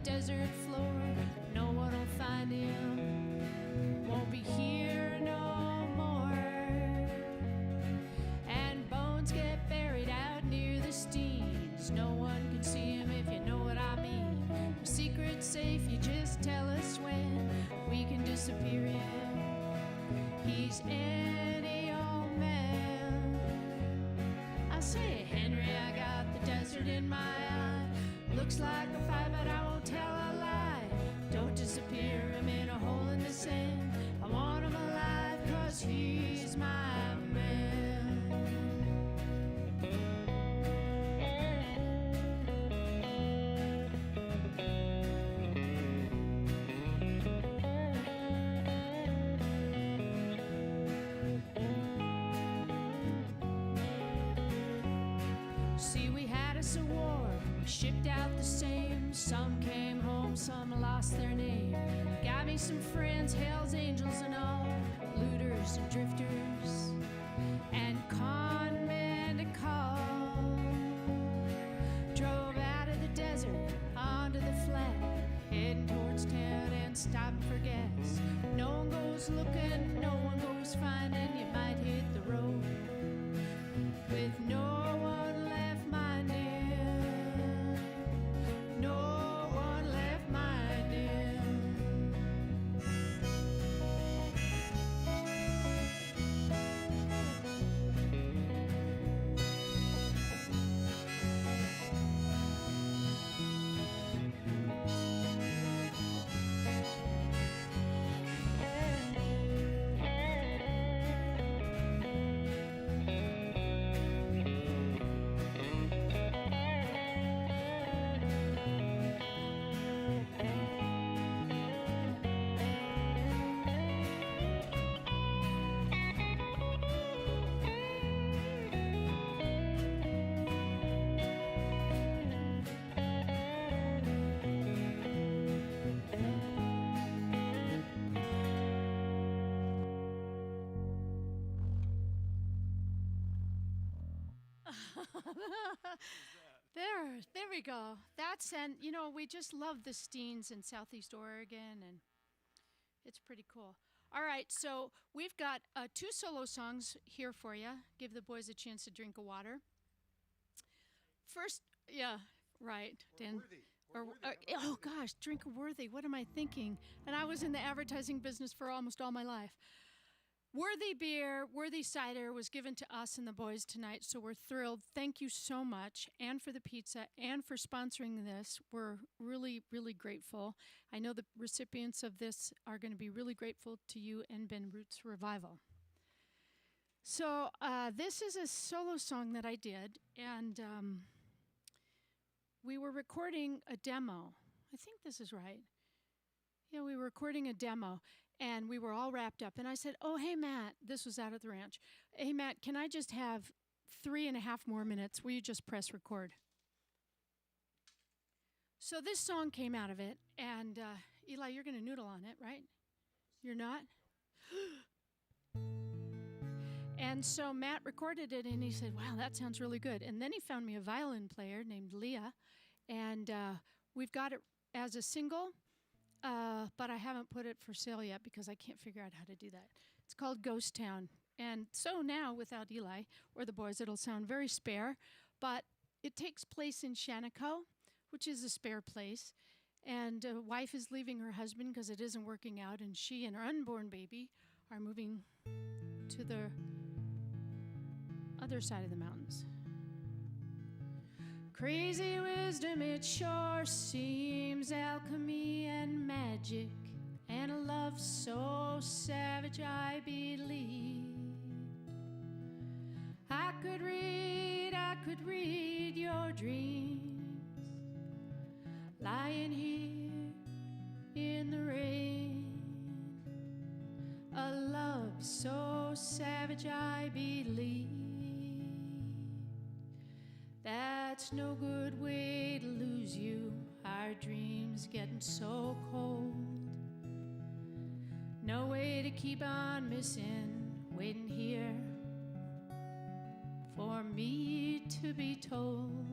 Desert floor, no one will find him, won't be here no more. And bones get buried out near the Steens. No one can see him, if you know what I mean. The secret's safe, you just tell us when we can disappear him. He's any old man. I say, Henry, I got the desert in my eye. Looks like a fight, but I won't tell a lie. Don't disappear him in a hole in the sand. I want him alive, 'cause he's my man. See, we had us a war. Shipped out the same. Some came home, some lost their name. Got me some friends, Hell's Angels and all, looters and drifters, and con men to call. Drove out of the desert onto the flat, heading towards town and stopping for gas. No one goes looking, no one goes finding. You might hit the road with no one left minding. No one left minding. There we go. And we just love the Steens in Southeast Oregon, and it's pretty cool. All right, so we've got 2 solo songs here for you. Give the boys a chance to drink of water. First, yeah, right, Dan. Oh gosh, drink worthy. What am I thinking? And I was in the advertising business for almost all my life. Worthy beer, worthy cider was given to us and the boys tonight, so we're thrilled. Thank you so much, and for the pizza, and for sponsoring this. We're really, really grateful. I know the recipients of this are going to be really grateful to you and Ben Roots Revival. So this is a solo song that I did, and we were recording a demo. I think this is right. Yeah, we were recording a demo. And we were all wrapped up. And I said, oh, hey, Matt, this was out at the ranch. Hey, Matt, can I just have 3.5 more minutes? Will you just press record? So this song came out of it. And Eli, you're going to noodle on it, right? You're not? And so Matt recorded it, and he said, wow, that sounds really good. And then he found me a violin player named Leah. And we've got it as a single. But I haven't put it for sale yet because I can't figure out how to do that. It's called Ghost Town. And so now, without Eli or the boys, it'll sound very spare. But it takes place in Shaniko, which is a spare place. And a wife is leaving her husband because it isn't working out. And she and her unborn baby are moving to the other side of the mountains. Crazy wisdom, it sure seems, alchemy and magic, and a love so savage I believe. I could read your dreams, lying here in the rain. A love so savage I believe. That's no good way to lose you. Our dreams getting so cold. No way to keep on missing, waiting here for me to be told.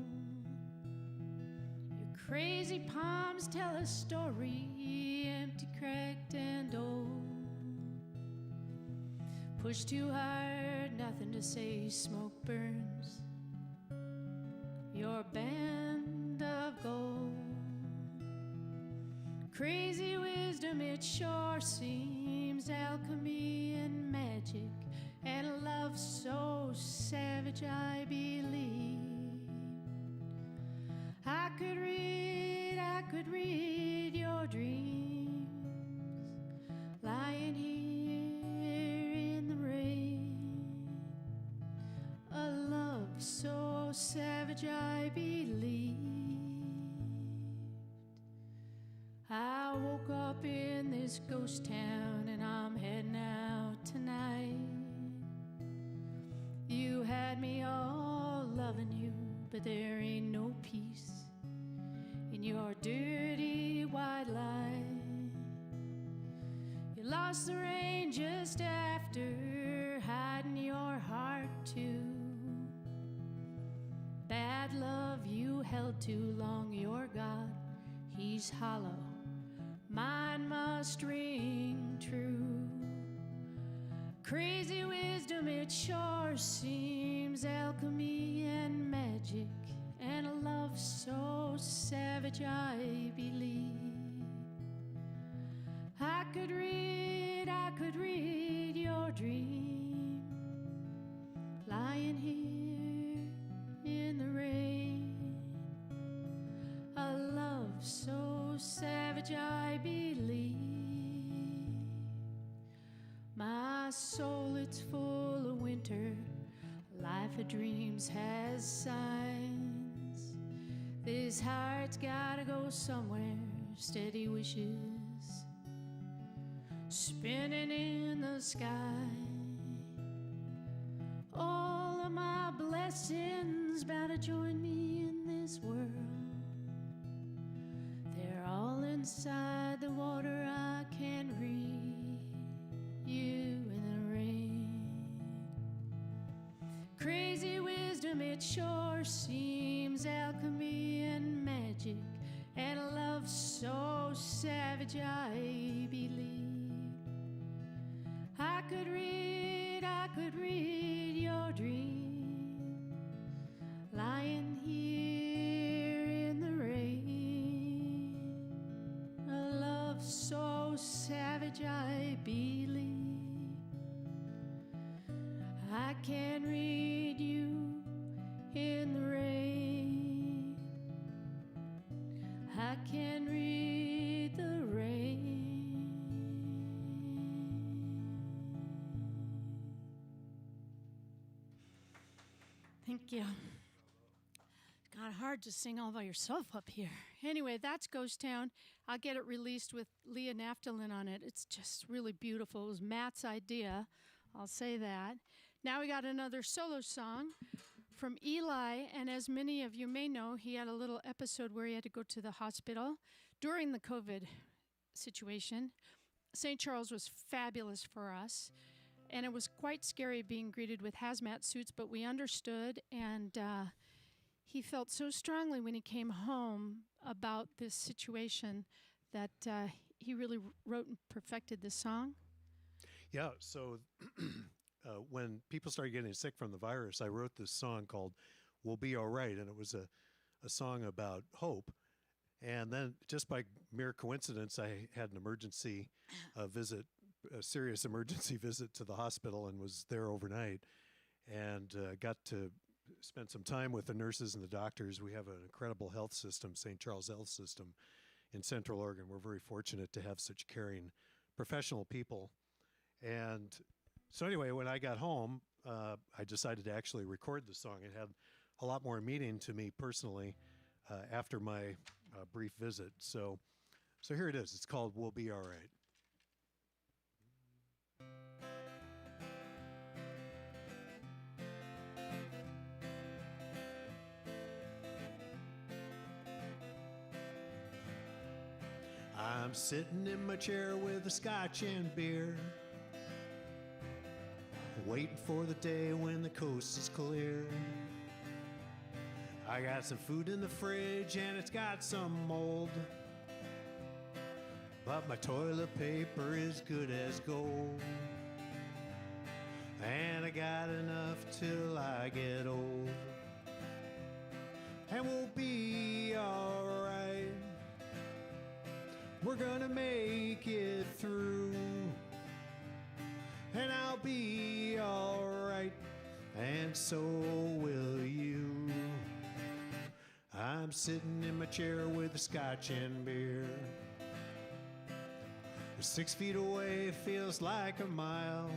Your crazy palms tell a story, empty, cracked, and old. Push too hard, nothing to say, smoke burns your band of gold. Crazy wisdom, it sure seems, alchemy and magic, and a love so savage I believe. I could read your dreams, lying here in the rain. A love so savage I believed. I woke up in this ghost town and I'm heading out tonight. You had me all loving you, but there ain't no peace in your dirty white light. You lost the rain just after hiding your heart too. Bad love you held too long, your God, he's hollow. Mine must ring true. Crazy wisdom, it sure seems, alchemy and magic, and a love so savage I believe. I could read your dream, lying here in the rain. A love so savage I believe. My soul, it's full of winter. Life of dreams has signs. This heart's gotta go somewhere. Steady wishes spinning in the sky. All of my blessings bound to join me in this world. They're all inside the water. I can read you in the rain. Crazy wisdom, it sure savage I believe. I could read your dream, lying here in the rain. A love so savage I believe. I can read you in the rain. I can read the rain. Thank you. It's kind of hard to sing all by yourself up here. Anyway, that's Ghost Town. I'll get it released with Leah Naftalin on it. It's just really beautiful. It was Matt's idea. I'll say that. Now we got another solo song from Eli, and as many of you may know, he had a little episode where he had to go to the hospital during the COVID situation. St. Charles was fabulous for us, and it was quite scary being greeted with hazmat suits, but we understood, and he felt so strongly when he came home about this situation that he really wrote and perfected this song.
Yeah, so when people started getting sick from the virus, I wrote this song called We'll Be All Right, and it was a song about hope. And then just by mere coincidence, I had an emergency visit, a serious emergency visit to the hospital, and was there overnight, and got to spend some time with the nurses and the doctors. We have an incredible health system, St. Charles Health System in Central Oregon. We're very fortunate to have such caring professional people. And so anyway, when I got home, I decided to actually record the song. It had a lot more meaning to me personally after my brief visit. So here it is. It's called We'll Be All Right. I'm sitting in my chair with a scotch and beer, waiting for the day when the coast is clear. I got some food in the fridge and it's got some mold, but my toilet paper is good as gold. And I got enough till I get old, and we'll be alright. We're gonna make it through, and I'll be alright, and so will you. I'm sitting in my chair with a scotch and beer. 6 feet away feels like a mile,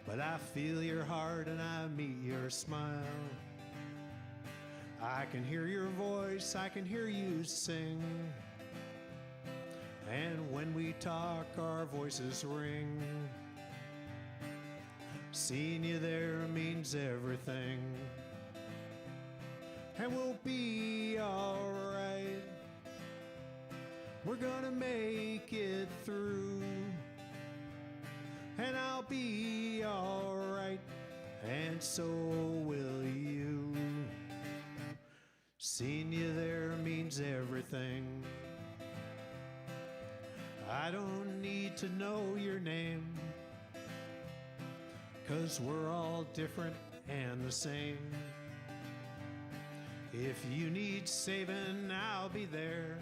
but I feel your heart and I meet your smile. I can hear your voice, I can hear you sing, and when we talk, our voices ring. Seeing you there means everything, and we'll be alright. We're gonna make it through, and I'll be alright, and so will you. Seeing you there means everything. I don't need to know your name, 'cause we're all different and the same. If you need saving, I'll be there.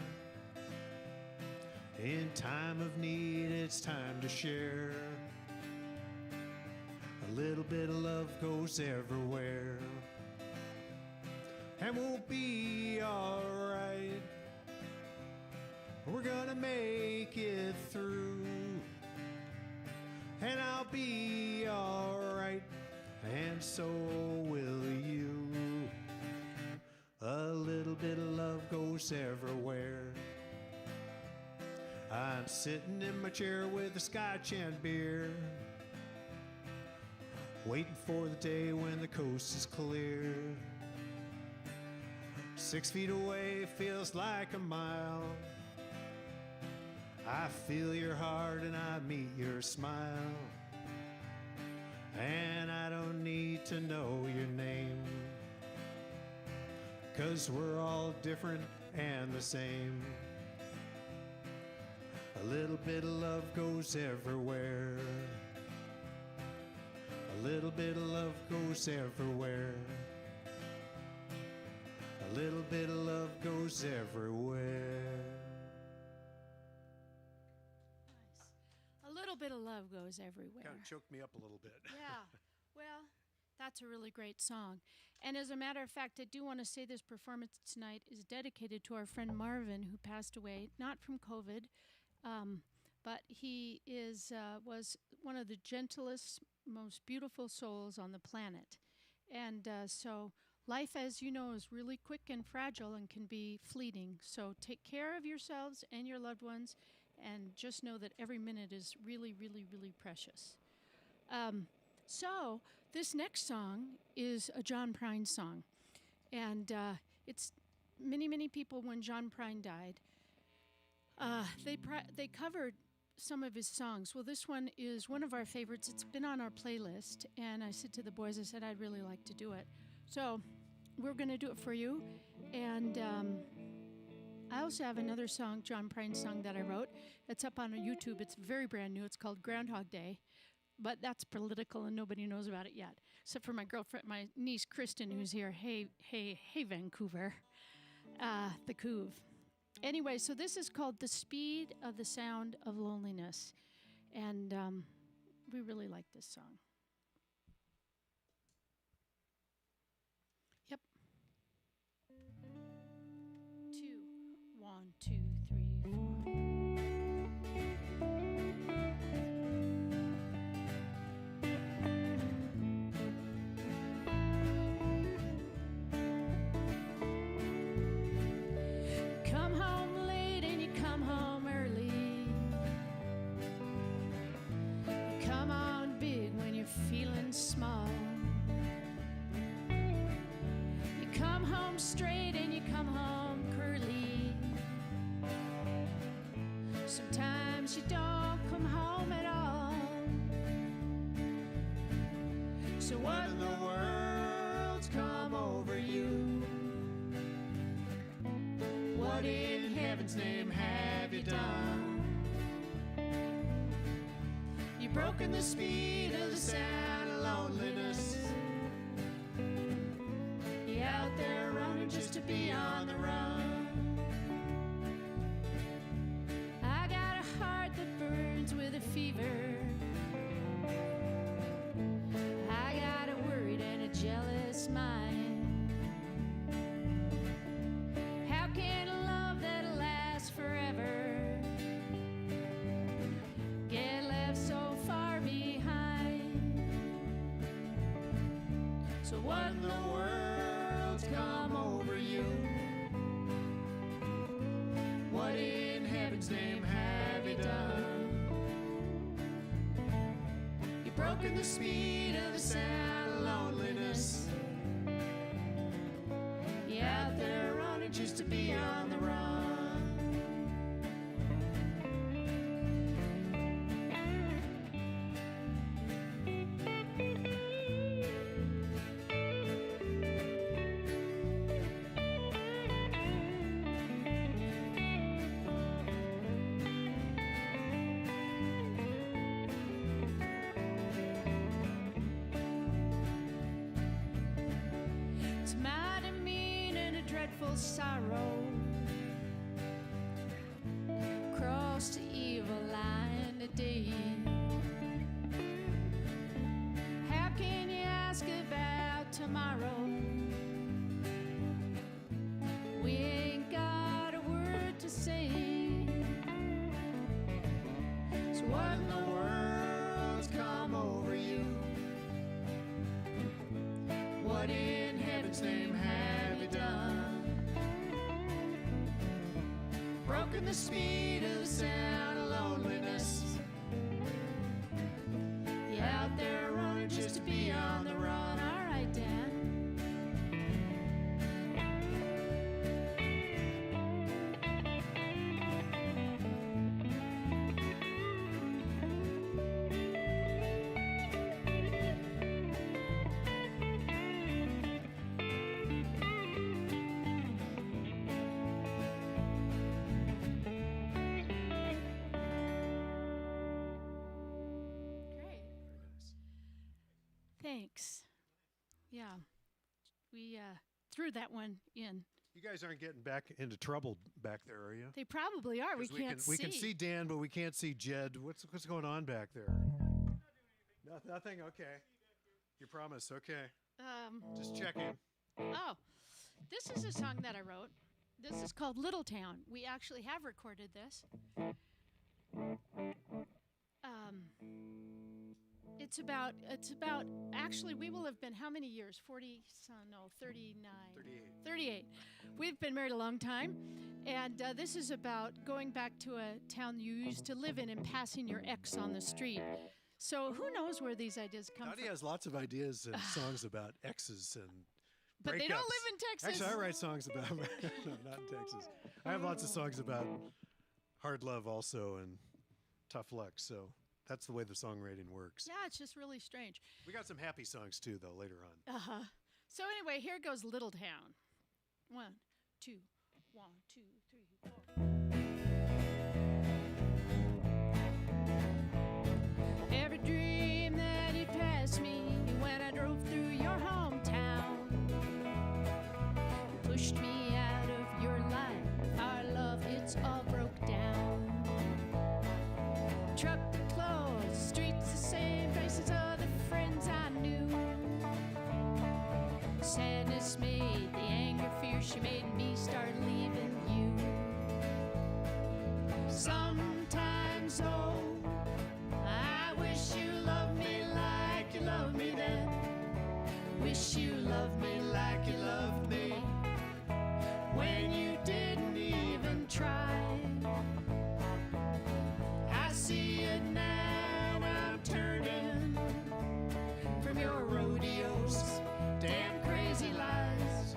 In time of need, it's time to share. A little bit of love goes everywhere, and we'll be alright. We're gonna make it through, and I'll be alright, and so will you. A little bit of love goes everywhere. I'm sitting in my chair with a scotch and beer, waiting for the day when the coast is clear. 6 feet away feels like a mile. I feel your heart and I meet your smile, and I don't need to know your name, 'cause we're all different and the same.
A little bit of love goes everywhere. A little bit of love goes everywhere. A little bit of love goes everywhere.
Nice. A little bit of love goes everywhere.
Kind of choked me up a little bit.
Yeah. Well, that's a really great song. And as a matter of fact, I do want to say this performance tonight is dedicated to our friend Marvin, who passed away, not from COVID, but he was one of the gentlest, most beautiful souls on the planet. And so life, as you know, is really quick and fragile and can be fleeting. So take care of yourselves and your loved ones, and just know that every minute is really, really, really precious. So this next song is a John Prine song. And it's many people, when John Prine died, they covered some of his songs. Well, this one is one of our favorites. It's been on our playlist. And I said to the boys, I said, I'd really like to do it. So we're going to do it for you. And I also have another song, John Prine song, that I wrote. It's up on YouTube. It's very brand new. It's called Groundhog Day. But that's political, and nobody knows about it yet, except for my girlfriend, my niece Kristen, who's here. Hey, Vancouver, the Couve. Anyway, so this is called "The Speed of the Sound of Loneliness," and we really like this song. Yep. 2, 1, 2, 3, 4. Small. You come home straight and you come home curly. Sometimes you don't come home at all. So what in the world's come over you? What in heaven's name have you done? You've broken the speed of the sound of loneliness. You're out there running just to be on the run. I got a heart that burns with a fever. I got a worried and a jealous mind. How can a love that'll last forever get left so far behind? So what in the world's come over you? What in heaven's name have you done? You've broken the speed of the sound of loneliness. You're out there running just to be on the run. It's mighty mean and a dreadful sorrow. Cross the evil line today. How can you ask about tomorrow? We ain't got a word to say. So what in the world's come over you? What in heaven's name have you done? Broken the speed of the sound of loneliness. You're out there running just to be on the run. All right, Dan. Thanks. Yeah, we threw that one in.
You guys aren't getting back into trouble back there, are you?
They probably are. We
'Cause
can't see.
We can see Dan, but we can't see Jed. What's going on back there? Nothing. Okay. You promise. Okay. Just checking.
Oh, this is a song that I wrote. This is called Little Town. We actually have recorded this. It's about, actually, we will have been how many years? 39. 38. We've been married a long time. And this is about going back to a town you used to live in and passing your ex on the street. So who knows where these ideas come
Dottie
from?
has lots of ideas and songs about exes and
But they don't
breakups.
live in Texas.
Actually, I write songs about no, not in Texas. I have lots of songs about hard love also and tough luck. So that's the way the songwriting works.
Yeah, it's just really strange.
We got some happy songs too, though, later on.
So anyway, here goes Little Town. 1, 2, 1, 2, 3, 4. Every dream that you passed me when I drove through your hometown pushed me out of your life. Our love, it's all broke down. Truck closed, streets the same, faces of the friends I knew. Sadness made the anger fierce, she made me start leaving you. Sometimes, oh, I wish you loved me like you loved me then. Wish you loved me like you loved me when you didn't even try. I see it now, I'm turning from your rodeos, damn crazy lies.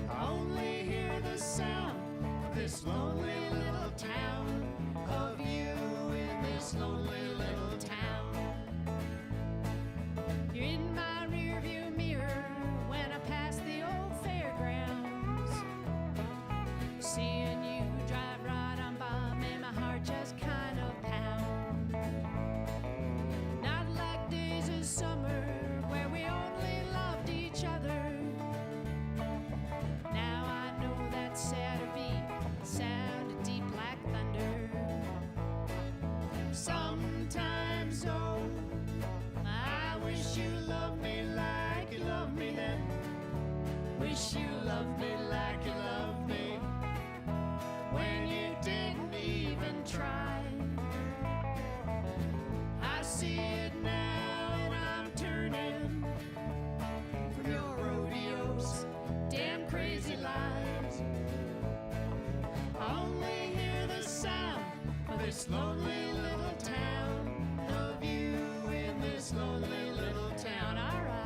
I only hear the sound of this lonely little town, of you in this lonely little town. You're in my rearview mirror when I pass the old fairgrounds. Seeing you drive right on by made my heart just kind of pound. Not like days of summer where we only loved each other. Now I know that sadder beat sounded deep like thunder. Sometimes, oh, I wish you loved me like you loved me then. Wish you loved me like you loved me when you didn't even try. I see it now and I'm turning from your rodeos, damn crazy lies. I only hear the sound of this lonely little town, of you in this lonely little town. All right.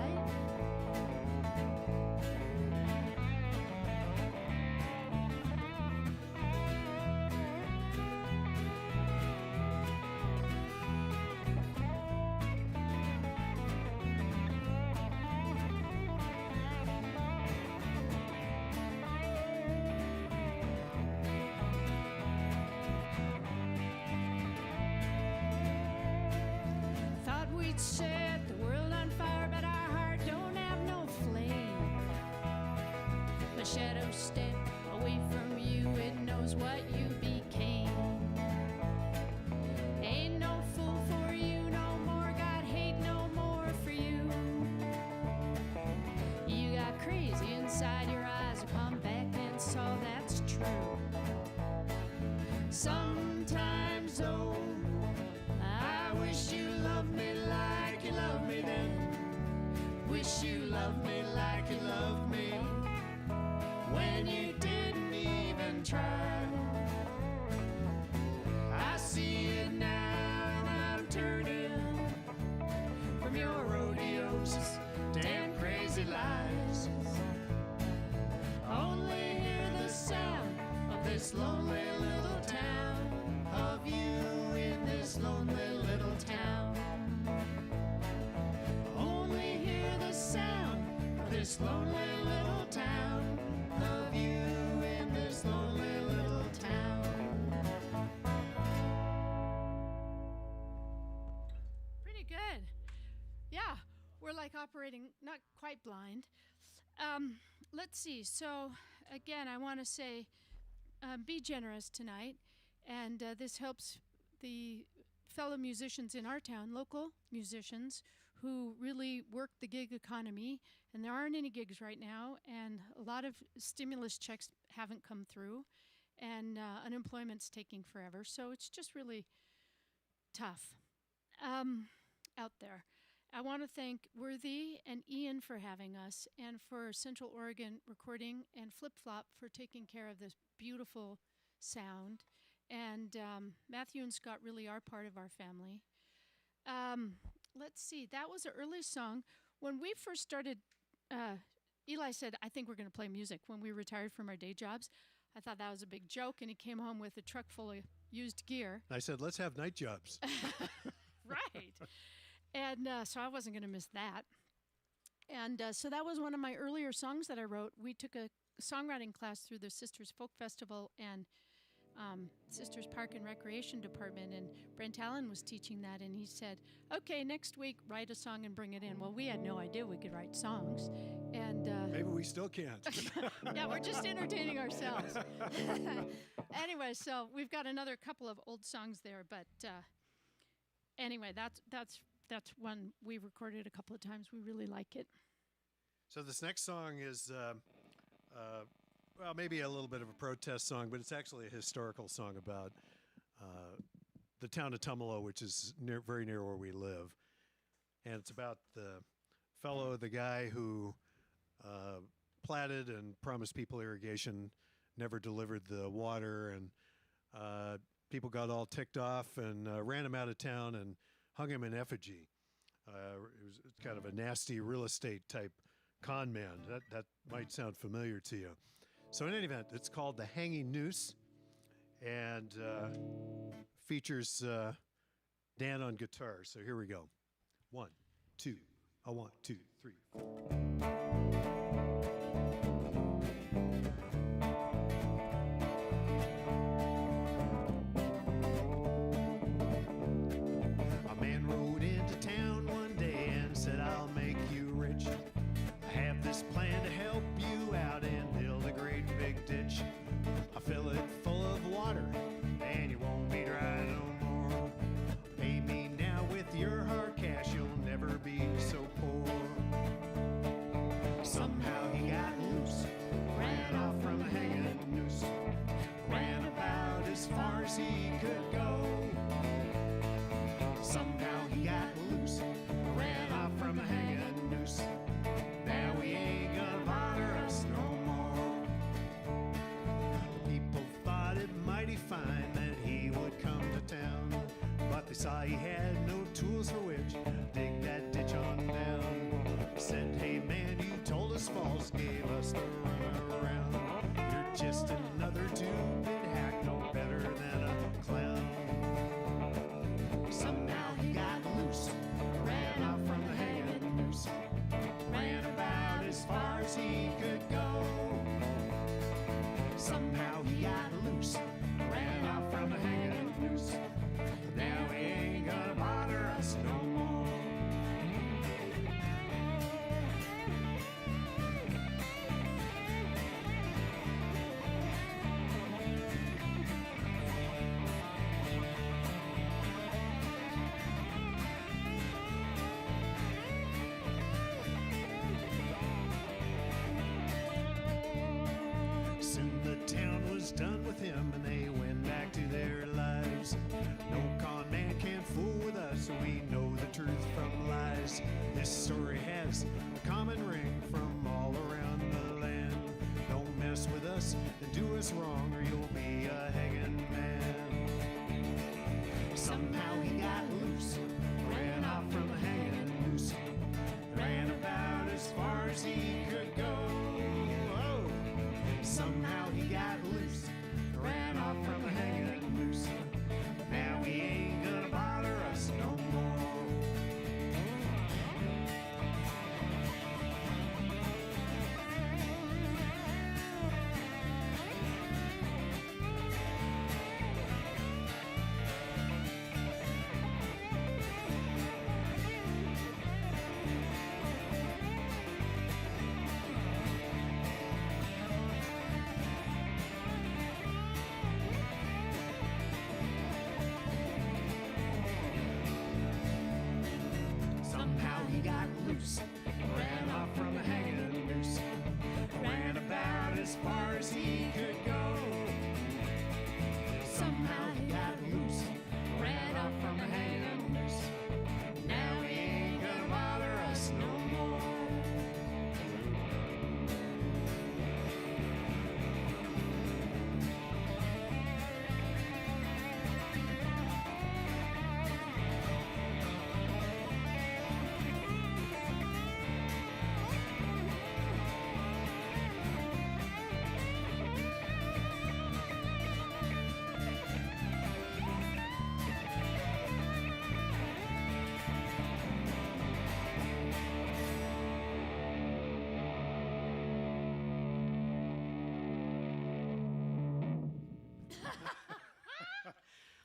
Thought we'd set the world on fire, but our heart don't have no flame. The shadow step away from you, it knows what you became. Ain't no fool for you no more, got hate no more for you. You got crazy inside your eyes, I come back and saw that's true. Sometimes, oh, I wish you loved me like you loved me then. Wish you loved me like you loved me when you didn't even try. I see it now and I'm turning from your rodeos, damn crazy lies. Only hear the sound of this lonely little town, of you in this lonely little town. Only hear the sound of this lonely little town, of you in this lonely little town. Pretty good. Yeah. operating not quite blind. Let's see. So, again, I want to say be generous tonight. And this helps the fellow musicians in our town, local musicians, who really work the gig economy. And there aren't any gigs right now. And a lot of stimulus checks haven't come through. And unemployment's taking forever. So it's just really tough out there. I want to thank Worthy and Ian for having us, and for Central Oregon Recording and Flip Flop for taking care of this beautiful sound. And Matthew and Scott really are part of our family. Let's see, that was an early song. When we first started, Eli said, I think we're going to play music when we retired from our day jobs. I thought that was a big joke, and he came home with a truck full of used gear.
I said, let's have night jobs.
Right. And so I wasn't going to miss that. And so that was one of my earlier songs that I wrote. We took a songwriting class through the Sisters Folk Festival and Sisters Park and Recreation Department, and Brent Allen was teaching that, and he said, okay, next week, write a song and bring it in. Well, we had no idea we could write songs. And
maybe we still can't.
yeah, we're just entertaining ourselves. Anyway, so we've got another couple of old songs there, but anyway, that's one we recorded a couple of times. We really like it.
So this next song is, well, maybe a little bit of a protest song, but it's actually a historical song about the town of Tumalo, which is very near where we live. And it's about the guy who platted and promised people irrigation, never delivered the water, and people got all ticked off and ran him out of town and hung him in effigy. It was kind of a nasty real estate type con man. That might sound familiar to you. So in any event, it's called The Hanging Noose, and features Dan on guitar. So here we go. 1, 2, 1, 2, 3, 4. Saw he had no tools for which dig that ditch on down. Said, hey man, you told us false, gave us the runaround. You're just another two-bit hack, no better than a clown. Somehow he got loose, ran off from the hanging noose, ran about as far as he could go. Somehow he got loose, ran off from the hanging noose. Now he ain't gonna bother us no more. Soon the town was done with him and they went back to their lives. No con man can't fool with us, we know the truth from lies. This story has a common ring from all around the land. Don't mess with us and do us wrong or you'll be a hanging man. Somehow he got loose, ran off from the hanging noose, ran about as far as he could go. Oh, somehow he got loose, ran off from the hanging noose. Now he ain't gonna bother us no more.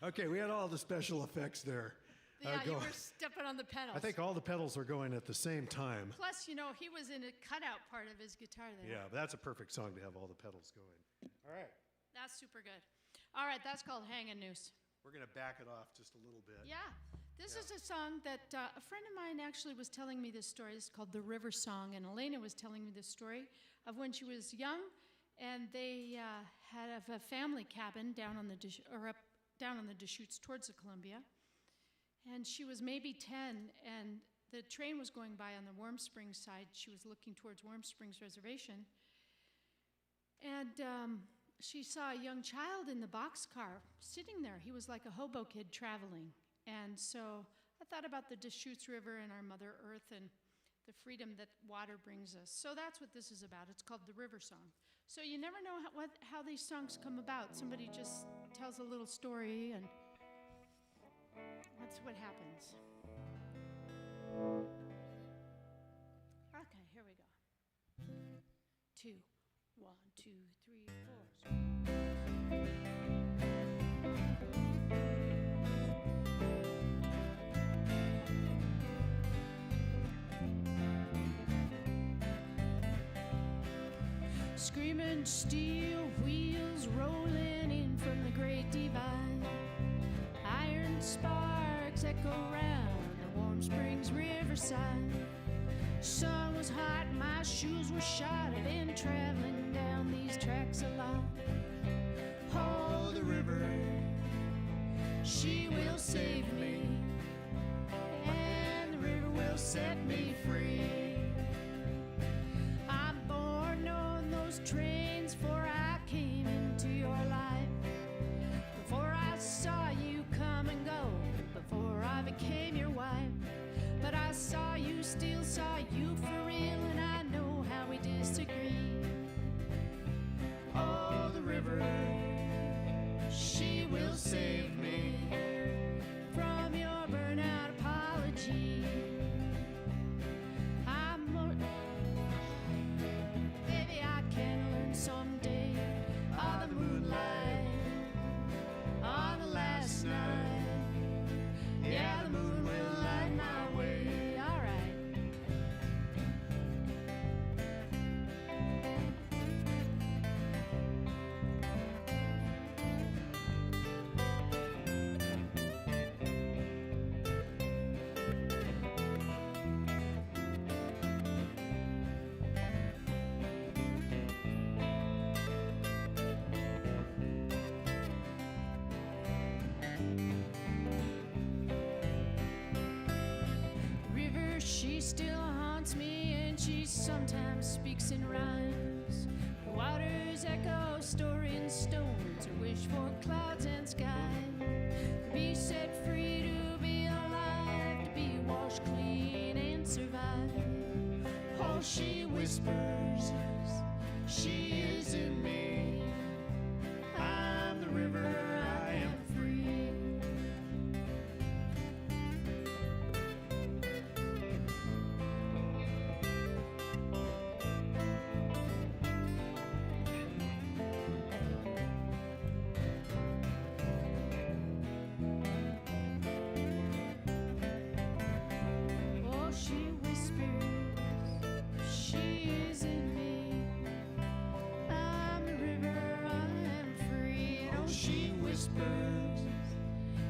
Okay, we had all the special effects there.
Yeah, you
going.
were stepping on the pedals.
I think all the pedals were going at the same time.
Plus, you know, he was in a cutout part of his guitar there.
Yeah, but that's a perfect song to have all the pedals going. All right.
That's super good. All right, that's called Hang a Noose.
We're going to back it off just a little bit.
Yeah, this is a song that a friend of mine actually was telling me this story. It's called The River Song, and Elena was telling me this story of when she was young, and they had a family cabin down on the down on the Deschutes towards the Columbia, and she was maybe 10, and the train was going by on the Warm Springs side. She was looking towards Warm Springs Reservation, and she saw a young child in the boxcar sitting there. He was like a hobo kid traveling. And so I thought about the Deschutes River and our Mother Earth and the freedom that water brings us. So that's what this is about. It's called The River Song. So you never know how these songs come about. Somebody just tells a little story, and that's what happens. Okay, here we go. 2, 1, 2, 3, 4. Screaming steel wheels rolling in from the Great Divide. Iron sparks echo round the Warm Springs riverside. Sun was hot, my shoes were shot. I've been traveling down these tracks a lot. Oh, the river, she will save me, and the river will set me free. I'm born on those trains before I came into your life, before I saw you come and go, before I became your wife. But I saw you, still saw you for real, and I know how we disagree. Oh, the river, she will save me from your burnout apology. I'm more, baby, I can learn someday. On the moonlight, on the last night, yeah, the moon will light my way. All right. River, she still haunts me, and she sometimes speaks in rhymes. The waters echo story in stones, or wish for clouds and sky. To be set free, to be alive, to be washed clean and survive. Oh, she whispers, she is in me. I'm the river, I am free. Oh, she whispers, she is in me. I'm the river, I am free. Oh, she whispers,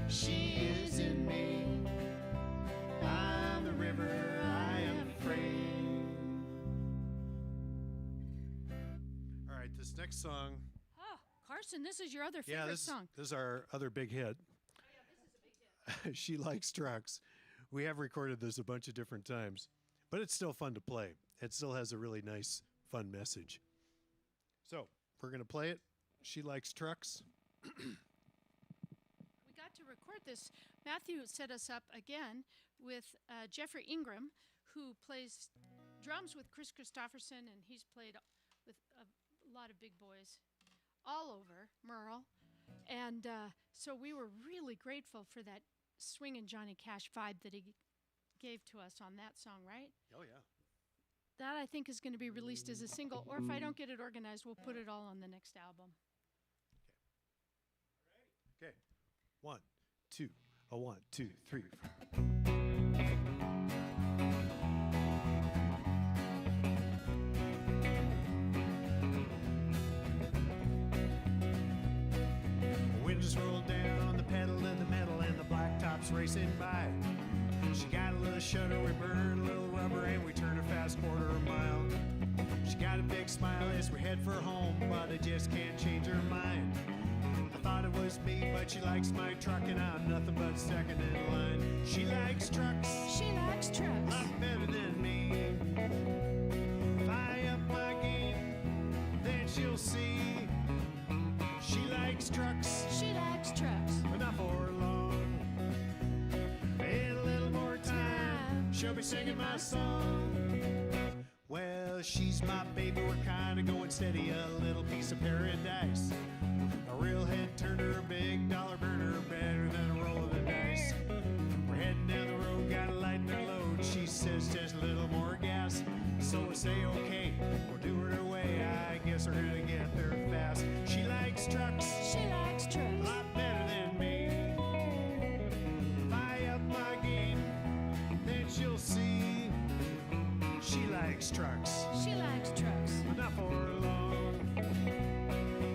she is in me. I'm the river, I am free.
All right, this next song.
Oh, Carson, this is your other favorite
Yeah,
song.
this is our other big hit.
Oh, yeah, this is a big hit.
She Likes Trucks. We have recorded this a bunch of different times, but it's still fun to play. It still has a really nice, fun message. So we're going to play it. She Likes Trucks.
We got to record this. Matthew set us up again with Jeffrey Ingram, who plays drums with Chris Christopherson, and he's played with a lot of big boys all over Merle. And so we were really grateful for that swinging Johnny Cash vibe that he gave to us on that song, right?
Oh, yeah.
That, I think, is going to be released as a single, or if I don't get it organized, we'll put it all on the next album.
Okay. 1, two, a 1, 2, 3. Wind just rolled down the pedal to the metal and the blacktop's racing by. She got a little shudder, we burned a little rubber and we turned a fast quarter mile. She got a big smile as we head for home, but I just can't change her mind. I thought it was me, but she likes my truck and I'm nothing but second in line. She likes trucks.
She likes trucks.
A lot better than me. If I up my game, then she'll see. She likes trucks.
She likes trucks.
But not for long. In a little more time, she'll be singing my song. Well, she's my baby, we're kinda going steady, a little piece of paradise. A real head turner, a big dollar burner, better than a roll of the dice. We're heading down the road, gotta lighten her load. She says just a little more gas. So I say okay, we'll do it her way. I guess we're gonna get there fast. She likes trucks.
She likes
A
trucks.
lot better than me. If I up my game, then she'll see. She likes trucks.
She likes trucks.
But not for long.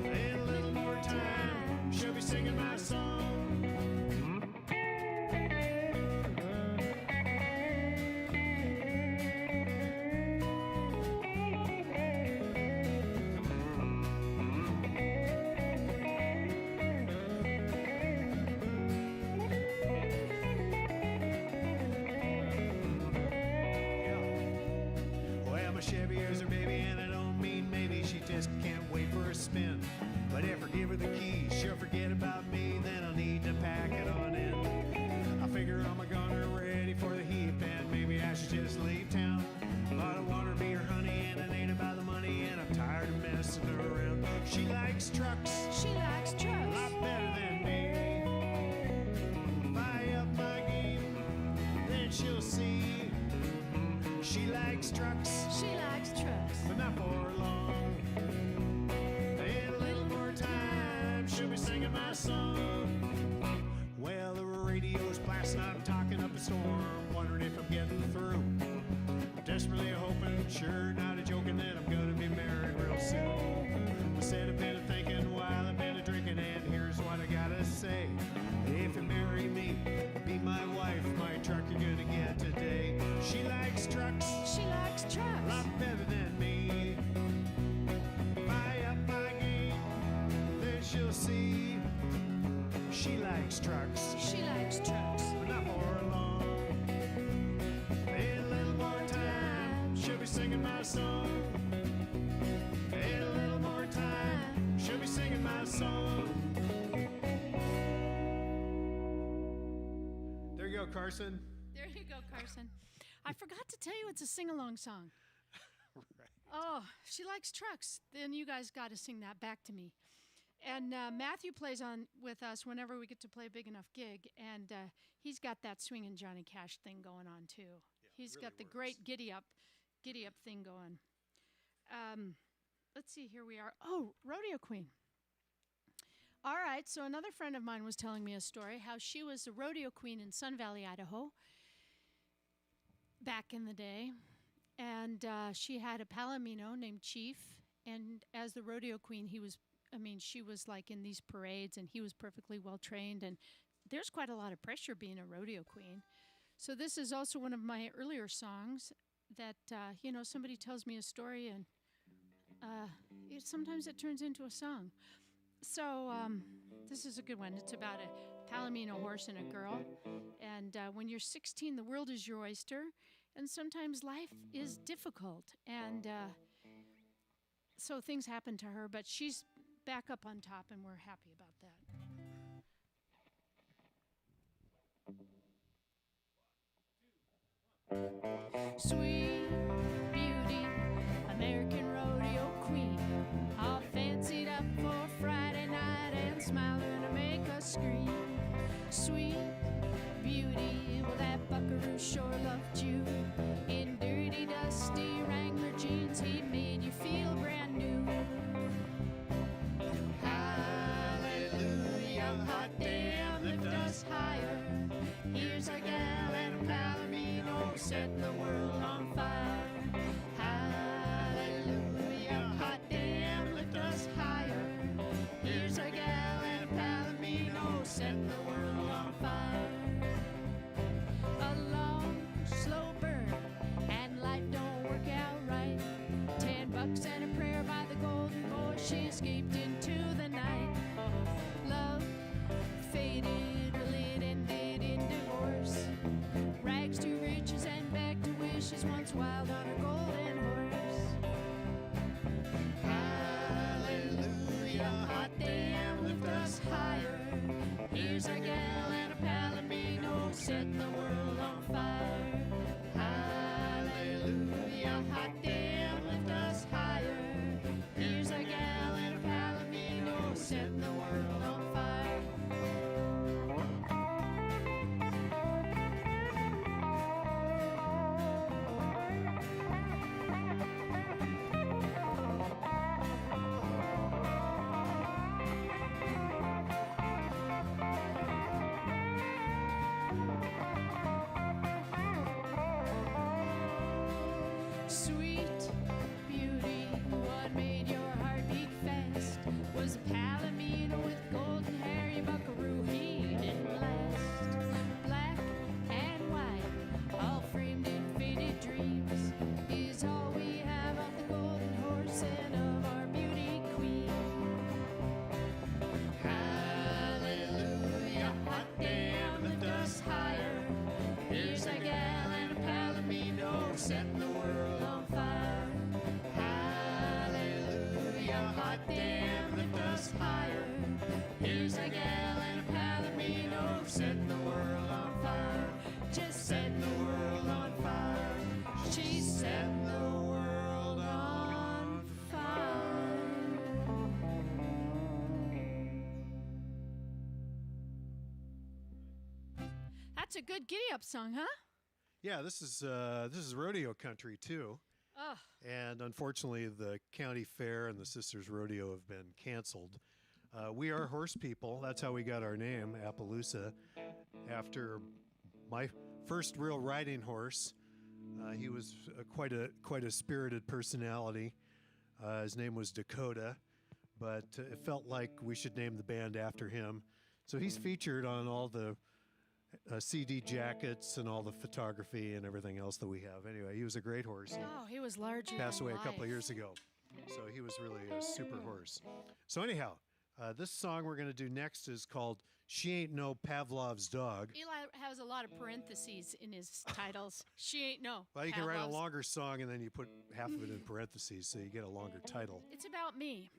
In a little more time, she'll be singing my song. Well, my Chevy is her baby, and I don't mean maybe. She just can't wait for a spin. But if I give her the keys, she'll forget about me. Then I'll need to pack it on in. I figure I'm a gunner ready for the heat, and maybe I should just leave town. But I want her to be her honey, and it ain't about the money, and I'm tired of messing around. She likes trucks.
She likes
A
trucks.
lot better than me. If I up my game, then she'll see. She likes trucks,
She likes trucks.
but not for long. In a little more time, she'll be singing my song. Well, the radio's blasting, I'm talking up a storm, wondering if I'm getting through. I'm desperately hoping, sure, not a joking, that I'm gonna be married real soon. I said I've been thinking while I've been drinking, and here's what I gotta say. If you marry me, be my wife, my truck you're gonna get today. She likes trucks.
She likes
A
trucks.
lot better than me. If I up my game, then she'll see. She likes trucks,
She likes trucks.
but not for long. In a little more time, she'll be singing my song. In a little more time, she'll be singing my song. There you go, Carson.
There you go, Carson. I forgot to tell you it's a sing-along song. Oh, she likes trucks. Then you guys got to sing that back to me. And Matthew plays on with us whenever we get to play a big enough gig, and he's got that swinging Johnny Cash thing going on too. He's
really
got the
works.
great giddy up thing going. Let's see, here we are. Oh, Rodeo Queen. All right, so another friend of mine was telling me a story how she was a rodeo queen in Sun Valley, Idaho, back in the day, and she had a palomino named Chief, and as the rodeo queen, she was like in these parades, and he was perfectly well trained, and there's quite a lot of pressure being a rodeo queen. So this is also one of my earlier songs that, somebody tells me a story, and sometimes it turns into a song. So this is a good one. It's about a palomino horse and a girl. And when you're 16, the world is your oyster. And sometimes life is difficult. And so things happen to her, but she's back up on top, and we're happy about that. Sweet beauty, American rodeo queen, all fancied up for Friday night and smiling to make us scream. Sweet beauty, well that buckaroo sure loved you. In dirty, dusty Wrangler jeans, he made you feel brand new. Hallelujah, hot damn, lift us high. setting the world on fire. Hallelujah, hot damn, lift us higher. Here's our gal and a palomino, setting the world on fire. A long, slow burn, and life don't work out right. $10 and a prayer by the golden boy, she escaped into the night. Love faded, well it ended in divorce. Rags to riches and back to wishes, once wild on her golden horse. Hallelujah, hot damn, lift us higher. Here's our gal and a palomino, setting the world on fire. Hallelujah, hot damn, lift us higher. Here's our gal and a palomino, setting the world on fire. Sweet beauty, what made your heart beat fast? Was a palomino with golden hair, you buckaroo, he didn't last. Black and white, all framed in faded dreams, is all we have of the golden horse and of our beauty queen. Hallelujah, hot damn, lift us higher. Here's a gal and a palomino, setting the world on fire. Hallelujah, hot damn, lift us higher. Here's a gal and a palomino, setting the world on fire. Just setting the world on fire. She's setting the world on fire. That's a good giddy-up song, huh?
Yeah, this is rodeo country too.
Oh,
And unfortunately, the county fair and the Sisters Rodeo have been canceled. We are horse people. That's how we got our name, Appaloosa, after my first real riding horse. He was quite a spirited personality. His name was Dakota, but it felt like we should name the band after him. So he's featured on all the CD jackets and all the photography and everything else that we have. Anyway, he was a great horse.
oh, he was larger
Passed
than
away a couple of
life.
years ago. So he was really a super horse. So anyhow, this song we're going to do next is called She Ain't No Pavlov's Dog.
Eli has a lot of parentheses in his titles. She ain't no.
Well, you can write a
Pavlov's.
longer song and then you put half of it in parentheses so you get a longer title.
It's about me.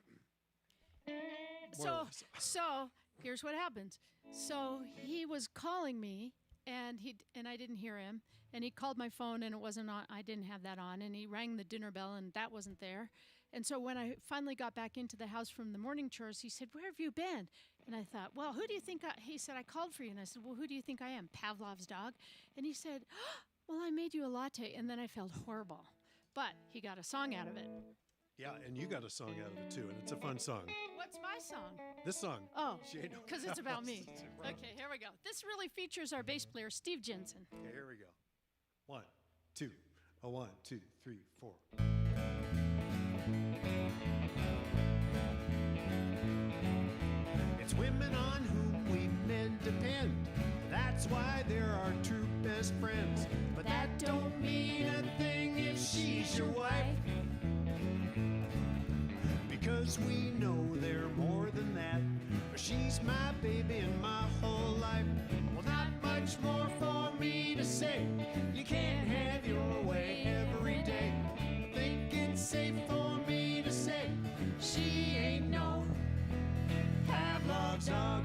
More or
So,
less.
so here's what happens. So he was calling me, and I didn't hear him. And he called my phone, and it wasn't on. I didn't have that on. And he rang the dinner bell, and that wasn't there. And so when I finally got back into the house from the morning chores, he said, "Where have you been?" And I thought, "Well, who do you think?" He said, "I called for you." And I said, "Well, who do you think I am, Pavlov's dog?" And he said, "Well, I made you a latte." And then I felt horrible, but he got a song out of it.
Yeah, and you got a song out of it too, and it's a fun song.
What's my song?
This song.
Oh,
She Ain't No
because it's about me.
Pavlov's Dog.
Okay, here we go. This really features our bass player, Steve Jensen.
Okay, here we go. 1, 2, a 1, 2, 3, 4. It's women on whom we men depend. That's why they're our true best friends. But that don't mean a thing if she's your wife. Because we know they're more than that. She's my baby and my whole life. Well, not much more for me to say. You can't have your way every day. Think it's safe for me to say she ain't no Pavlov's dog.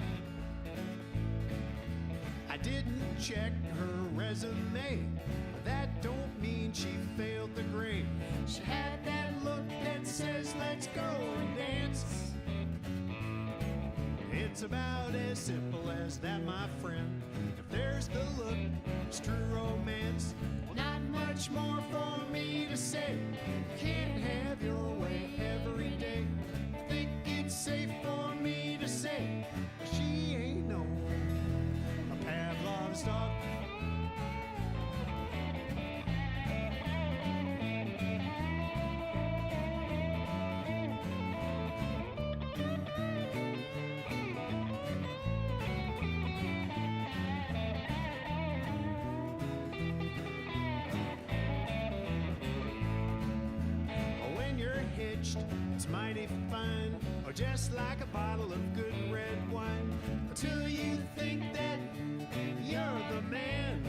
I didn't check her resume, but that don't mean she failed the grade. She had that look that says let's go and dance. It's about as simple as that, my friend. If there's the look, it's true romance. Well, not much more for me to say. You can't have your way every day. Think it's safe for me to say she ain't no a Pavlov's dog.
pitched. It's mighty fine, or just like a bottle of good red wine. Until you think that you're the man.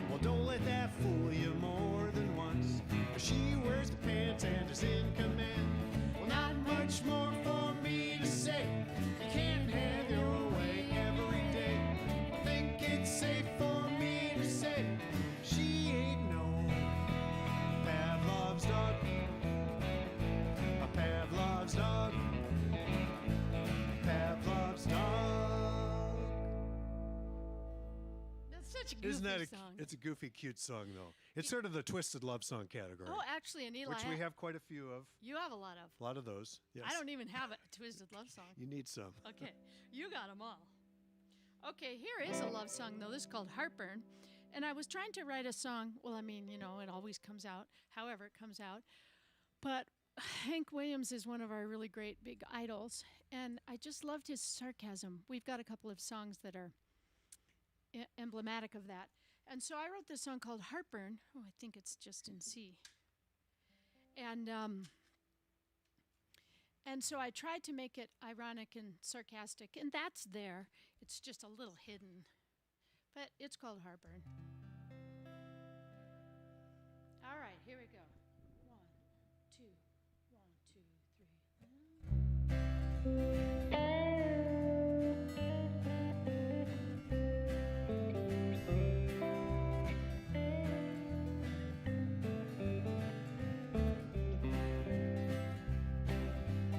Well, don't let that fool you more than once. She wears the pants and is in command. Well, not much more for me to say. You can't have your way every day. I think it's safe for me to say she ain't no Pavlov's dog. A Pavlov's dog. Pavlov's dog.
That's such a goofy
Isn't that
song.
it's a goofy, cute song, though. It's sort of the twisted love song category,
Oh, actually, and Eli,
which we have quite a few of.
you have a lot of.
A lot of those. Yes.
I don't even have a twisted love song.
You need some.
Okay, you got them all. Okay, here is a love song, though. This is called Heartburn. And I was trying to write a song. Well, I mean, you know, it always comes out, however it comes out. But Hank Williams is one of our really great big idols. And I just loved his sarcasm. We've got a couple of songs that are emblematic of that. And so I wrote this song called Heartburn. Oh, I think it's just in C. And so I tried to make it ironic and sarcastic, and that's there. It's just a little hidden. But it's called Heartburn. All right, here we go. 1, 2, 1, 2, 3.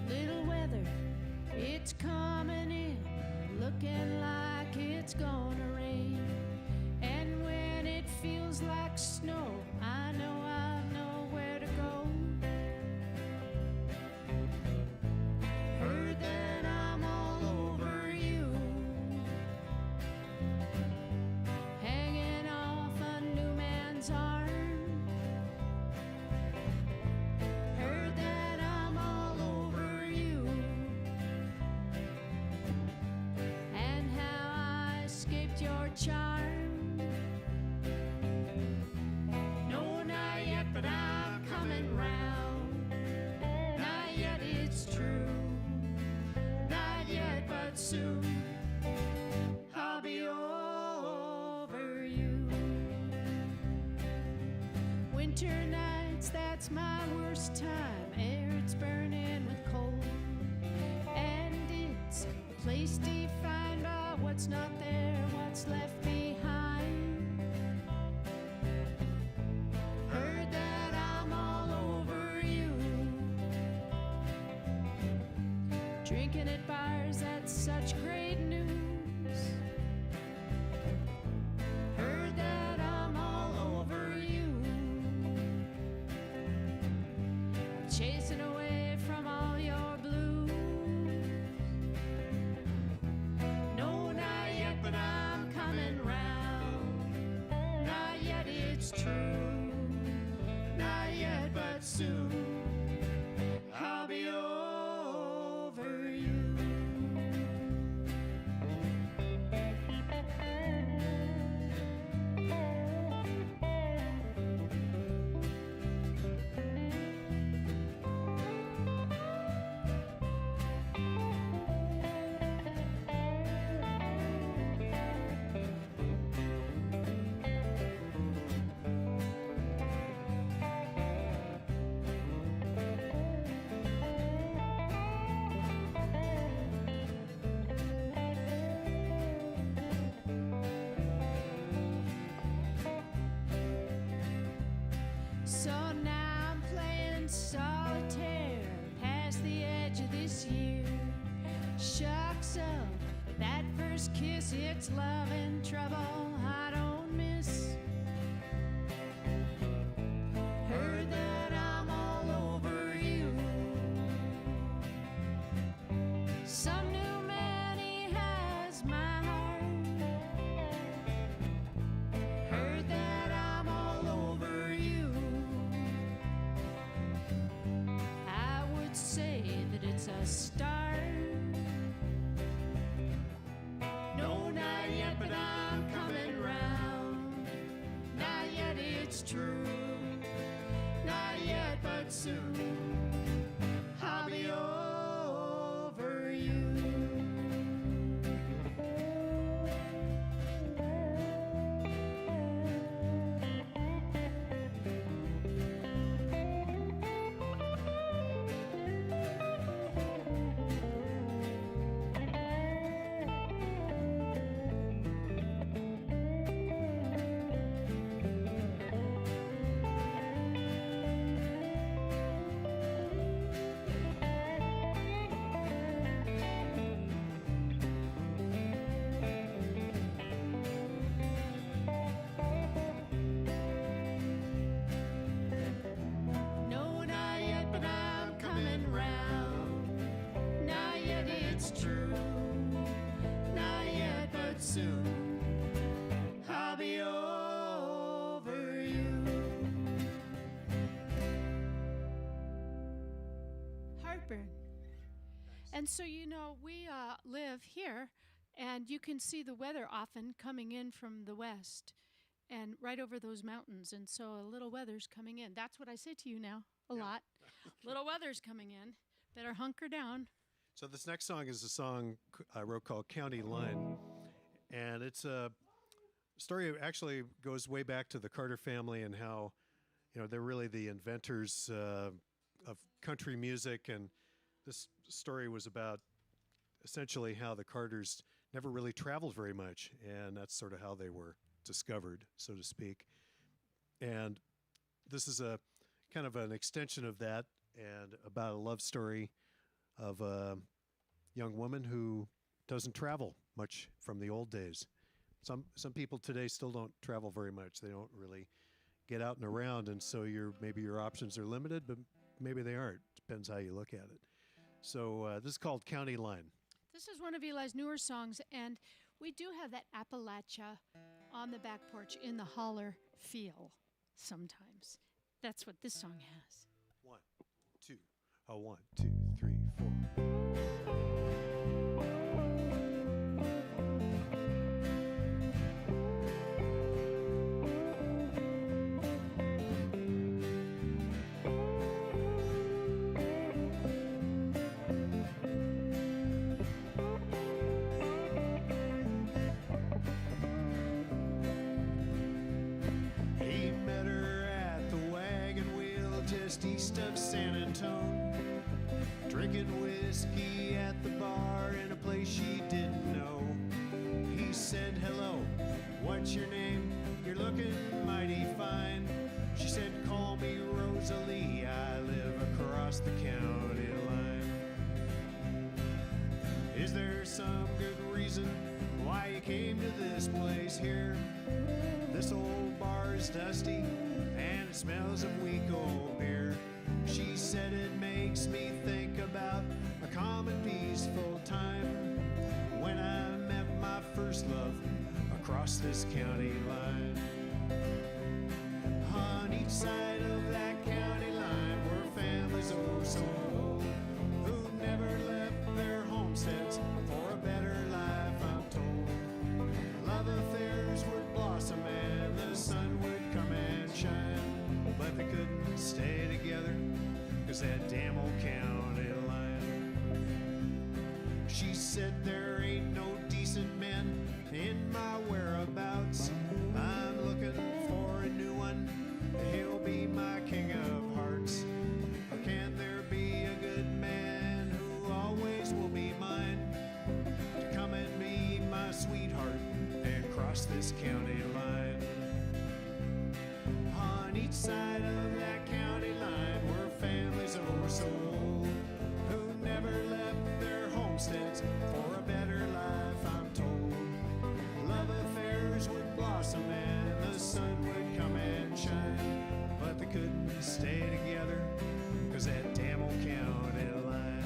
Little weather, it's coming in, looking like it's gonna rain. And when it feels like snow, I know I'll know where to go. Heard that I'm all over you, hanging off a new man's arm. Heard that I'm all over you, and how I escaped your charm. No, not yet, but I'm coming round. Not yet, it's true. Not yet, but soon I'll be over you. Winter nights, that's my worst time. Air, it's burning with cold. And it's a place defined by what's not there, what's left behind. Heard that I'm all over you, drinking at bars, that's such great news. Heard that I'm all over you, chasing away from all your blues. No, not yet, but I'm coming round. Not yet, it's true. Not yet, but soon I'll be over you. So now I'm playing solitaire past the edge of this year. Shucks up, that first kiss, it's love and trouble I don't miss. Heard that I'm all over you. Some new man, he has my heart. Heard that I'm all over you. I would say that it's a start. No, not yet, but I'm coming round. Not yet, it's true. Not yet, but
but soon I'll be over you. No, not yet, but I'm coming round. Not yet, it's true. Not yet, but soon I'll be over you.
Heartburn. And so, you know, we live here, and you can see the weather often coming in from the west and right over those mountains. And so a little weather's coming in. That's what I say to you now a lot. Little weather's coming in. Better hunker down.
So this next song is a song I wrote called County Line. And it's a story that actually goes way back to the Carter family and how, you know, they're really the inventors of country music. And this story was about essentially how the Carters never really traveled very much. And that's sort of how they were discovered, so to speak. And this is a kind of an extension of that and about a love story of a young woman who doesn't travel much from the old days. Some people today still don't travel very much. They don't really get out and around, and so maybe your options are limited, but maybe they aren't. Depends how you look at it. So this is called County Line.
This is one of Eli's newer songs, and we do have that Appaloosa on the back porch in the holler feel sometimes. That's what this song has.
1, 2, 1, 2, 3, 4. He met her at the wagon wheel just east of San Antonio, drinking whiskey at the bar in a place she didn't know. He said, "Hello, what's your name? You're looking mighty fine." She said, "Call me Rosalie, I live across the county line." "Is there some good reason why you came to this place here? This old bar is dusty and it smells of weak old beer." She said, "It makes me think about a common peaceful time when I met my first love across this county line. On each side of that county line were families oh so old, who never left their homesteads for a better life, I'm told. Love affairs would blossom and the sun would come and shine, but they couldn't stay together 'cause that damn old county line." She said, "There ain't no decent men in my whereabouts. I'm looking for a new one. He'll be my king of hearts. Or can there be a good man who always will be mine, to come and be my sweetheart and cross this county line?" On each side of that county line were families oh so old, who never left their homesteads for a better life, I'm told. Love affairs would blossom and the sun would come and shine, but they couldn't stay together 'cause that damn old county line.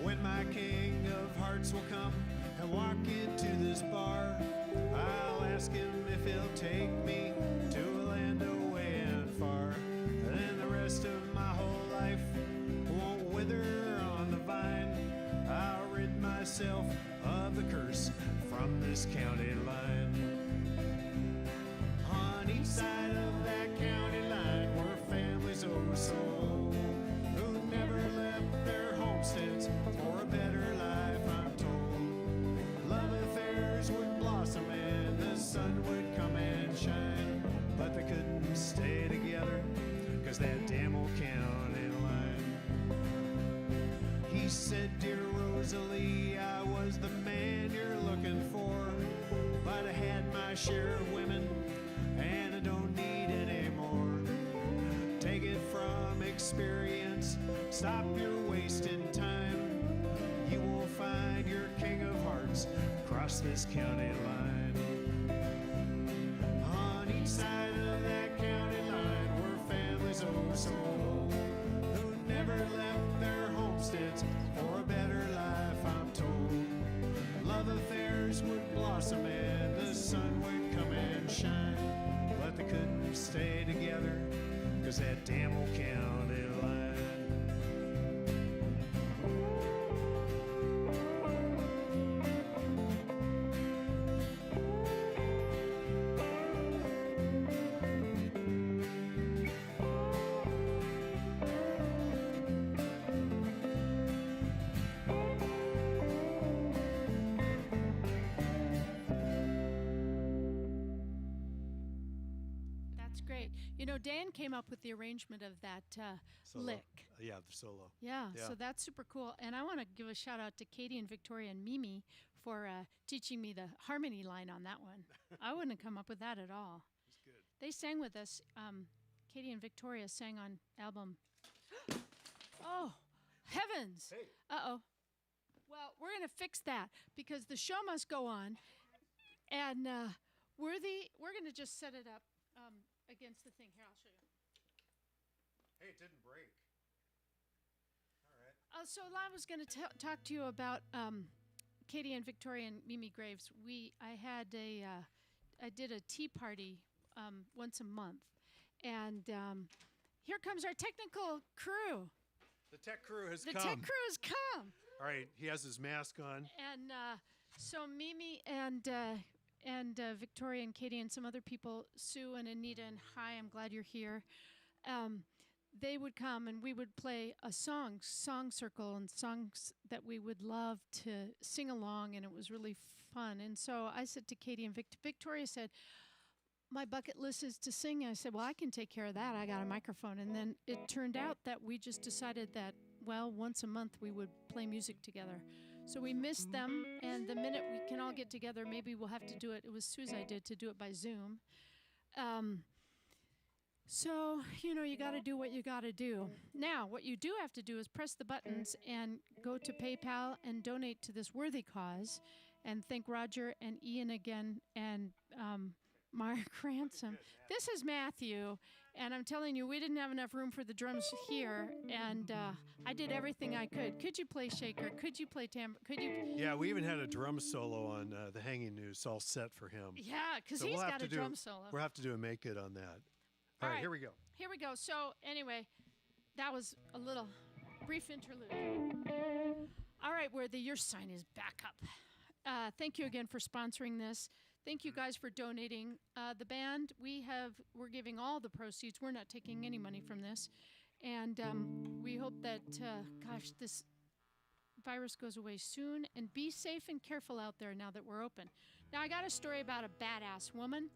When my king of hearts will come,
I walk into this bar, I'll ask him if he'll take me to a land away and far. Then the rest of my whole life won't wither on the vine. I'll rid myself of the curse from this county line. On each side of that county line were families oh so old, who never left their homesteads for a better life, I'm told. Love affairs would blossom and the sun would come and shine, but they couldn't stay together, 'cause that damn old county line. He said, dear Rosalie, I was the man you're looking for, but I had my share of women and I don't need any more. Take it from experience, stop your wasting time. You will find your king of hearts across this county line. On each side of that county line were families oh so old, who never left their homesteads for a better life, I'm told. Love affairs would blossom and the sun would come and shine, but they couldn't stay together, 'cause that damn old county line.
That's great. You know, Dan came up with the arrangement of that
Solo.
lick.
Yeah, the solo.
Yeah,
Yeah.
so that's super cool. And I want to give a shout out to Katie and Victoria and Mimi for teaching me the harmony line on that one. I wouldn't have come up with that at all.
It's good.
They sang with us. Katie and Victoria sang on album. Oh, heavens.
Hey.
Uh-oh. Well, we're going to fix that because the show must go on. And we're going to just set it up against the thing. Here, I'll show you.
Hey, it didn't break. All right.
So I was going to talk to you about Katie and Victoria and Mimi Graves. I did a tea party once a month, and here comes our technical crew.
The tech crew has
The
come.
tech crew has come,
All right, he has his mask on.
and so Mimi and Victoria and Katie and some other people, Sue and Anita and hi, I'm glad you're here. They would come and we would play a song circle, and songs that we would love to sing along, and it was really fun. And so I said to Katie and Victoria said, my bucket list is to sing. I said, well, I can take care of that. I got a microphone. And then it turned out that we just decided that, well, once a month we would play music together. So we missed them, and the minute we can all get together, maybe we'll have to do it. It was Sue's idea to do it by Zoom. So, you got to do what you got to do. Now, what you do have to do is press the buttons and go to PayPal and donate to this worthy cause. And thank Roger and Ian again and Mark Ransom. This is Matthew, and I'm telling you, we didn't have enough room for the drums here, and I did everything I could. Could you play shaker? Could you play tambourine? Could you?
Yeah, we even had a drum solo on the Hanging Noose all set for him.
Yeah, because
So
he's
we'll have
got
to
a
do-
drum solo.
We'll have to do a make it on that. All right, here we go.
Here we go. So anyway, that was a little brief interlude. All right, Worthy, your sign is back up. Thank you again for sponsoring this. Thank you guys for donating. The band, we're giving all the proceeds. We're not taking any money from this. And we hope that, this virus goes away soon. And be safe and careful out there now that we're open. Now, I got a story about a badass woman.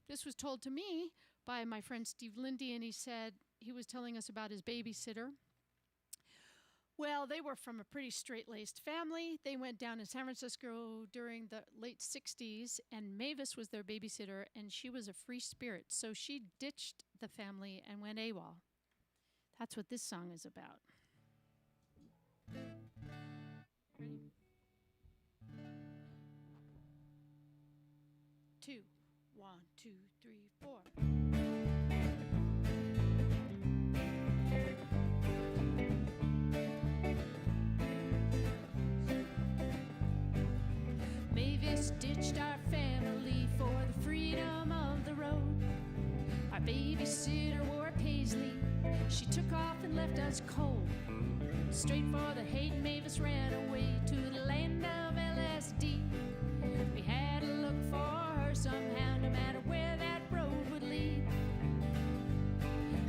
This was told to me by my friend Steve Lindy, and he was telling us about his babysitter. Well, they were from a pretty straight-laced family. They went down to San Francisco during the late 60s, and Mavis was their babysitter, and she was a free spirit. So she ditched the family and went AWOL. That's what this song is about. Ready? 2, 1, 2, 3, 4. ditched our family for the freedom of the road. Our babysitter wore paisley. She took off and left us cold. Straight for the hate, Mavis ran away to the land of LSD. We had to look for her somehow, no matter where that road would lead.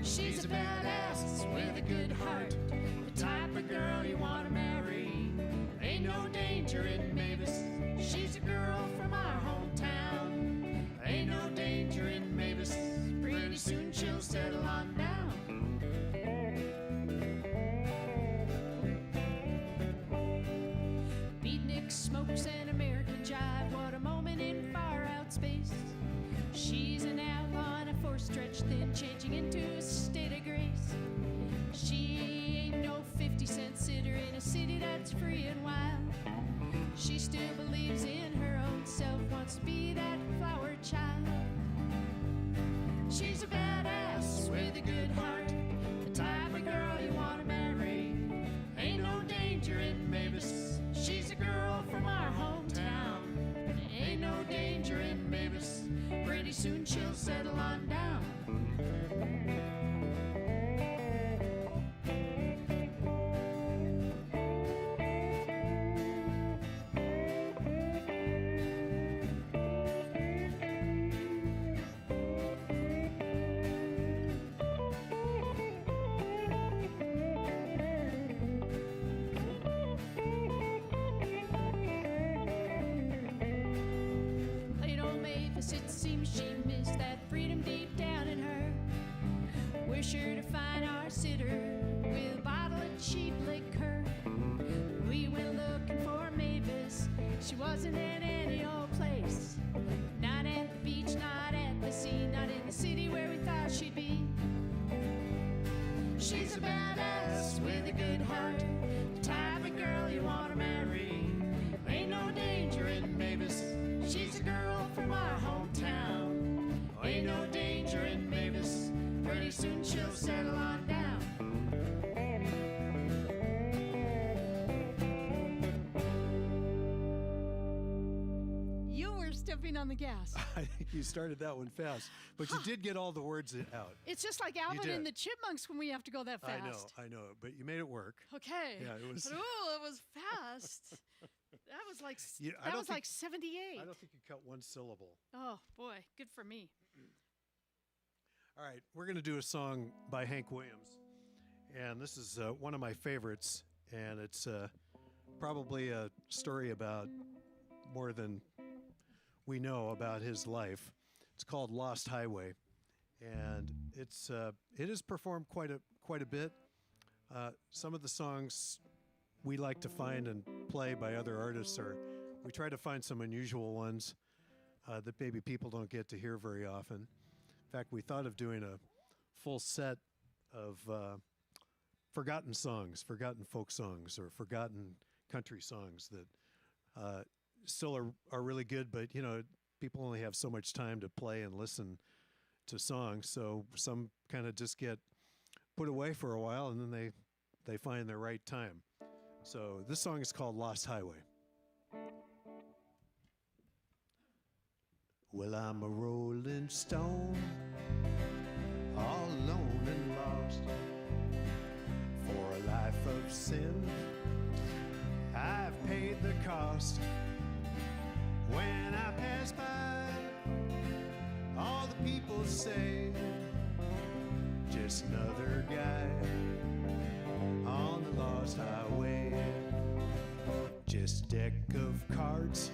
She's a badass with a good heart, the type of girl you want to marry. Ain't no danger in Mavis, she's a girl from our hometown. Ain't no danger in Mavis, pretty soon she'll settle on down. Beatnik smokes an American jive, what a moment in far out space. She's an outlaw and a force stretched thin, changing into a state of grace. She ain't no 50-cent sitter in a city that's free and wild. She still believes in her own self, wants to be that flower child. She's a badass with a good heart, the type of girl you want to marry. Ain't no danger in Mavis, she's a girl from our hometown. Ain't no danger in Mavis, pretty soon she'll settle on down. It seems she missed that freedom deep down in her. We're sure to find our sitter with a bottle of cheap liquor. We went looking for Mavis, she wasn't in any old place. Not at the beach, not at the sea, not in the city where we thought she'd be. She's a badass with a good heart, the type of girl you want to marry. Ain't no danger in Mavis, she's a girl from our hometown. Ain't no danger in Mavis, pretty soon she'll settle on down.
You were stepping on the gas.
I think you started that one fast, but you did get all the words out.
It's just like Alvin
did.
and the Chipmunks when we have to go that fast.
I know, but you made it work.
Okay.
Yeah, it was.
Ooh, it was fast. That was like
I don't
was
think-
like 78.
I don't think you cut one syllable.
Oh boy, good for me.
All right, we're going to do a song by Hank Williams, and this is one of my favorites, and it's probably a story about more than we know about his life. It's called Lost Highway, and it is performed quite a bit. Some of the songs we like to find and play by other artists are, we try to find some unusual ones that maybe people don't get to hear very often. In fact, we thought of doing a full set of forgotten songs, forgotten folk songs, or forgotten country songs that still are really good, but you know, people only have so much time to play and listen to songs, so some kind of just get put away for a while, and then they find their right time. So this song is called Lost Highway. Well, I'm a rolling stone, all alone and lost, for a life of sin. I've paid the cost. When I pass by, all the people say, just another guy on the lost highway. Just a deck of cards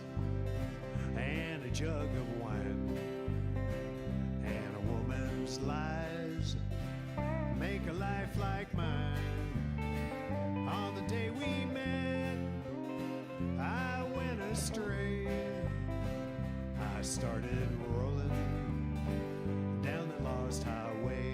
and a jug of wine, and a woman's lies make a life like mine. On the day we met, I went astray. I started rolling down the lost highway.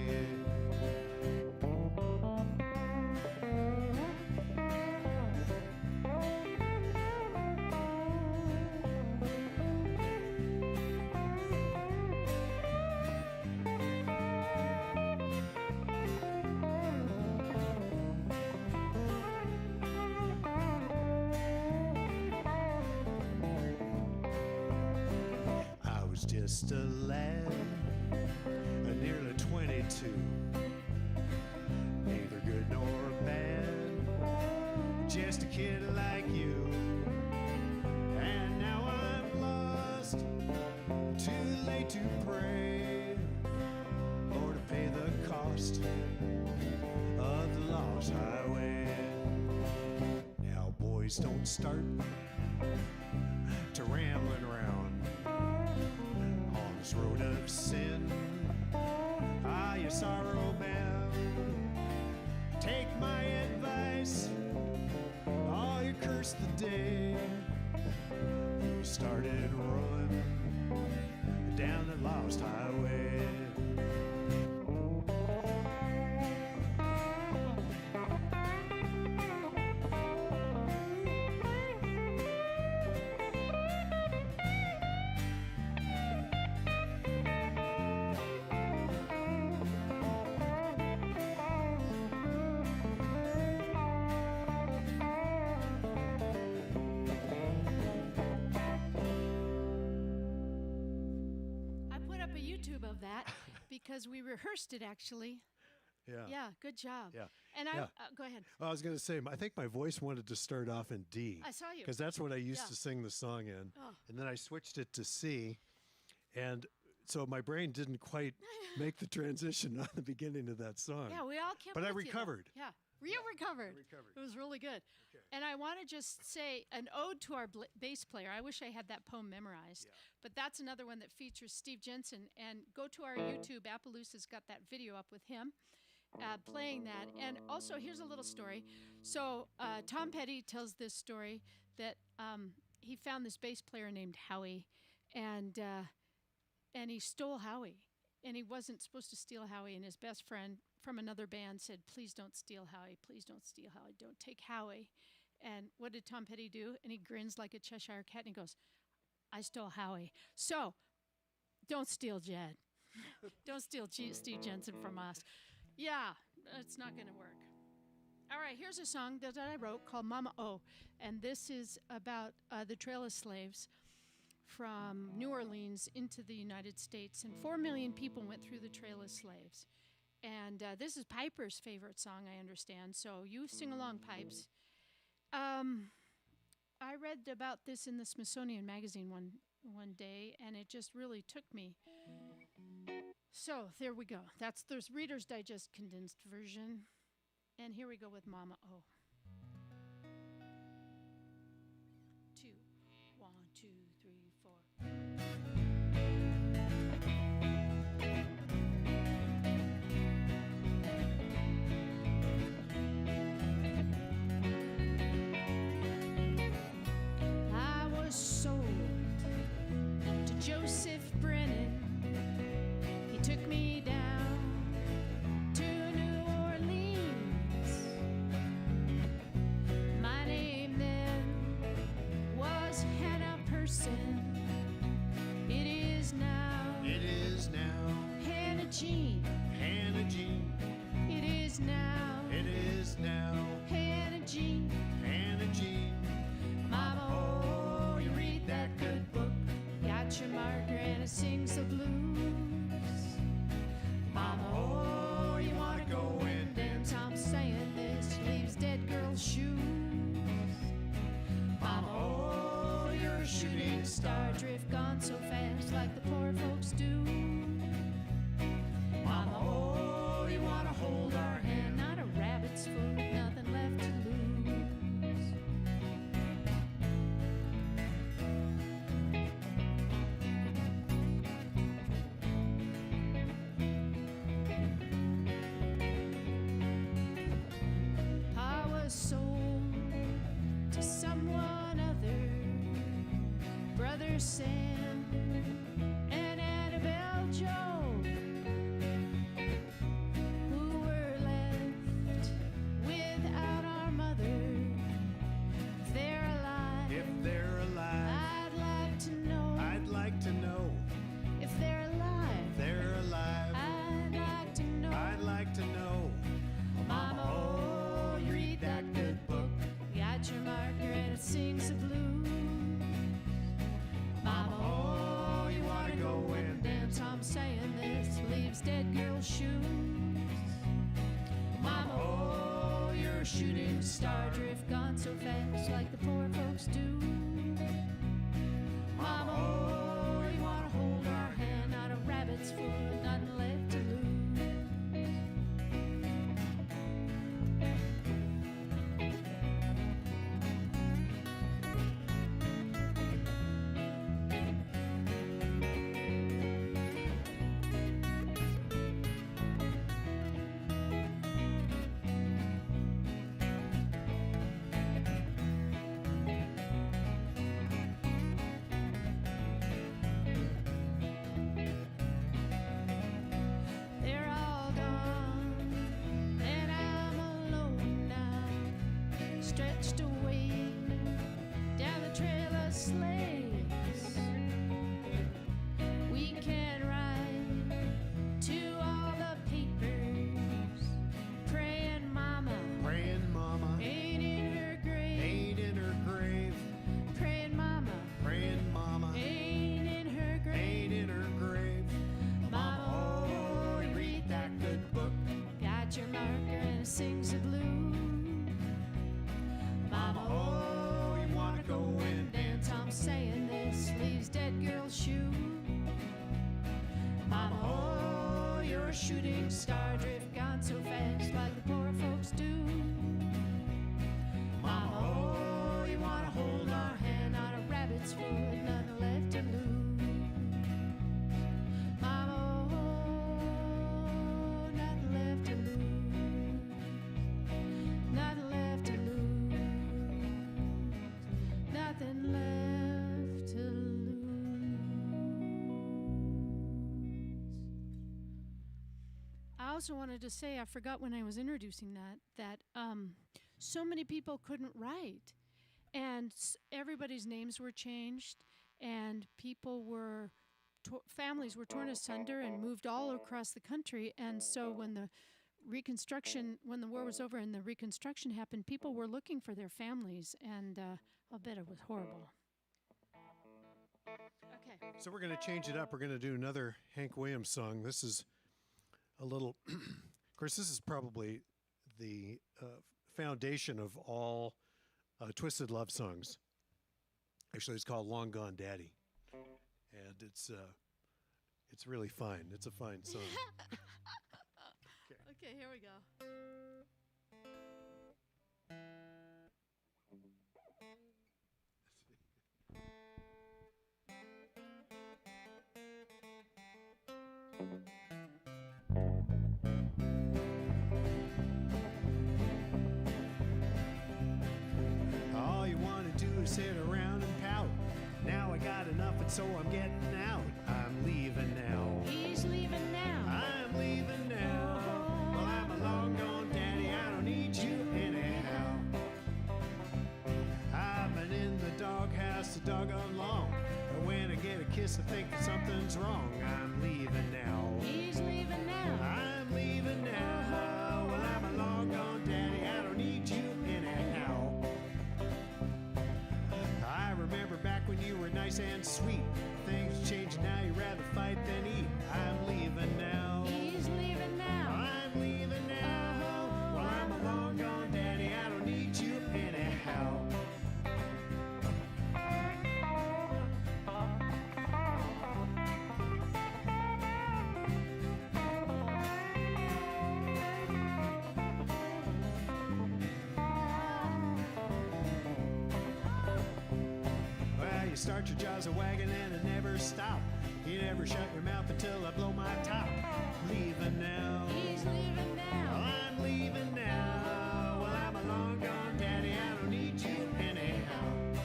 just a lad, nearly 22, neither good nor bad, just a kid like you. And now I'm lost, too late to pray, or to pay the cost of the lost highway. Now boys, don't start to rambling around on this road of sin. Ah, you're sorrow bound. Take my advice, oh, you cursed the day you started rolling down the lost highway.
Of that because we rehearsed it actually. Yeah, good job.
Yeah.
And
Yeah.
Go ahead.
Well, I was going to say, I think my voice wanted to start off in D.
I saw you.
Because that's what I used
Yeah.
to sing the song in.
Oh.
And then I switched it to C. And so my brain didn't quite make the transition on the beginning of that song.
Yeah, we all came.
But I
with you, though.
recovered.
Yeah, you recovered. It was really good.
Okay.
And I want to just say an ode to our bass player. I wish I had that poem memorized.
Yeah.
But that's another one that features Steve Jensen. And go to our YouTube. Appaloosa's got that video up with him playing that. And also, here's a little story. So Tom Petty tells this story that he found this bass player named Howie, and he stole Howie. And he wasn't supposed to steal Howie. And his best friend from another band said, "Please don't steal Howie. Please don't steal Howie. Don't take Howie." And what did Tom Petty do? And he grins like a Cheshire cat and he goes, "I stole Howie. So don't steal Jed. Don't steal Steve Jensen from us." Yeah, it's not going to work. All right, here's a song that I wrote called Mama O. And this is about the trail of slaves from New Orleans into the United States. And 4 million people went through the trail of slaves. And this is Piper's favorite song, I understand. So you sing along, Pipes. I read about this in the Smithsonian Magazine one day, and it just really took me. So there we go. There's Reader's Digest condensed version. And here we go with Mama O. 2, 1, 2, 3, 4. I was sold to Joseph Brennan. He took me down to New Orleans. My name then was Hannah Person. It is now Hannah Jean.
Hannah Jean.
It is now
Hannah Jean.
Mama, oh, you read that good book. Got your marker and it sings the blues. Mama, oh, you wanna go and dance. I'm saying this leaves dead girls' shoes. Mama, oh, you're a shooting star. Drift gone so fast like the poor folks do. Mama, oh, you wanna hold our hand. Not a rabbit's foot, nothing left to lose. I was sold to someone other, Brother Sam and Annabelle Joe, who were left without our mother. If they're alive, I'd like to know. If they're alive, I'd like to know. Mama, oh, you read that good book. Got your marker and it sings the blues. Mama, oh, girl's shoes. Mama, oh, you're a shooting star, drift gone so fast like the poor folks do. Mama, oh, you wanna hold our hand, not a rabbit's foot, nothing left to lose. They're all gone, and I'm alone now, stretched away down the trail of sleighs. We can write to all the papers, praying mama
Praying mama
ain't in her grave.
ain't in her grave.
Praying mama
Praying mama
ain't in her grave.
ain't in her grave.
Mama, oh, you read that good book, got your marker and it sings the blues. Mama, oh, you wanna go and dance? I'm saying this leaves dead girl's shoe. Mama, oh, you're a shooting star, drift gone so fast like the poor folks do. Mama, oh, you wanna hold our hand, not a rabbit's foot, nothing left to lose. Mama, oh, nothing left to lose, nothing left to lose, nothing left to lose. I also wanted to say, I forgot when I was introducing that so many people couldn't write, and everybody's names were changed, and people were families were torn asunder and moved all across the country. And so when the war was over and the Reconstruction happened, people were looking for their families, and I'll bet it was horrible. Okay.
So we're going to change it up. We're going to do another Hank Williams song. This is a little, of course, this is probably the foundation of all Twisted Love songs. Actually, it's called Long Gone Daddy. And it's really fine. It's a fine song.
Okay, here we go.
All you want to do is sit around and pout. Now I got enough and so I'm getting out. I'm leaving now.
He's leaving now.
I'm leaving now. Well, I'm a long gone daddy. I don't need you anyhow. I've been in the doghouse a doggone long. But when I get a kiss, I think that something's wrong. I'm leaving now.
He's leaving now.
I'm leaving now. Well, I'm a long gone daddy. I don't need you anyhow. I remember back when you were nice and sweet. Things changed now. You rather fight than eat. I'm leaving now.
He's leaving now.
I'm leaving now. Well, I'm a long gone daddy. I don't need you anyhow. Well, you start your jaws a wagging and it never stop. You never shut your mouth until I blow my top. Leaving now.
He's leaving now.
I'm leaving now. Well, I'm a long gone daddy. I don't need you anyhow.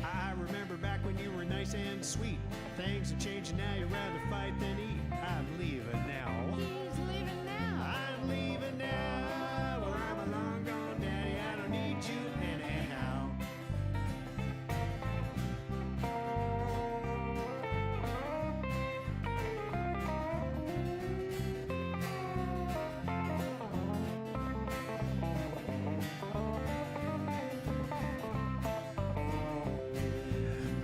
I remember back when you were nice and sweet. Things are changing now. You'd rather fight than eat. I'm leaving now.
He's leaving now.
I'm leaving now. Well, I'm a long gone daddy. I don't need you anyhow.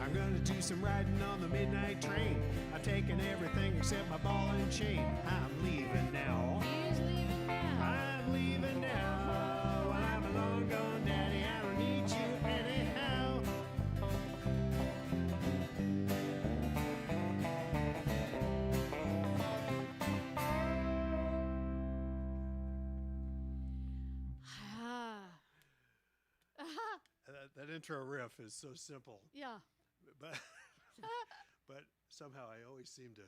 I'm gonna do some riding on the midnight train. I taking everything except my ball and chain. I'm leaving now.
He's leaving now.
I'm leaving now. I'm a long gone daddy. I don't need you anyhow.
That intro riff is so simple,
Yeah.
but but somehow I always seem to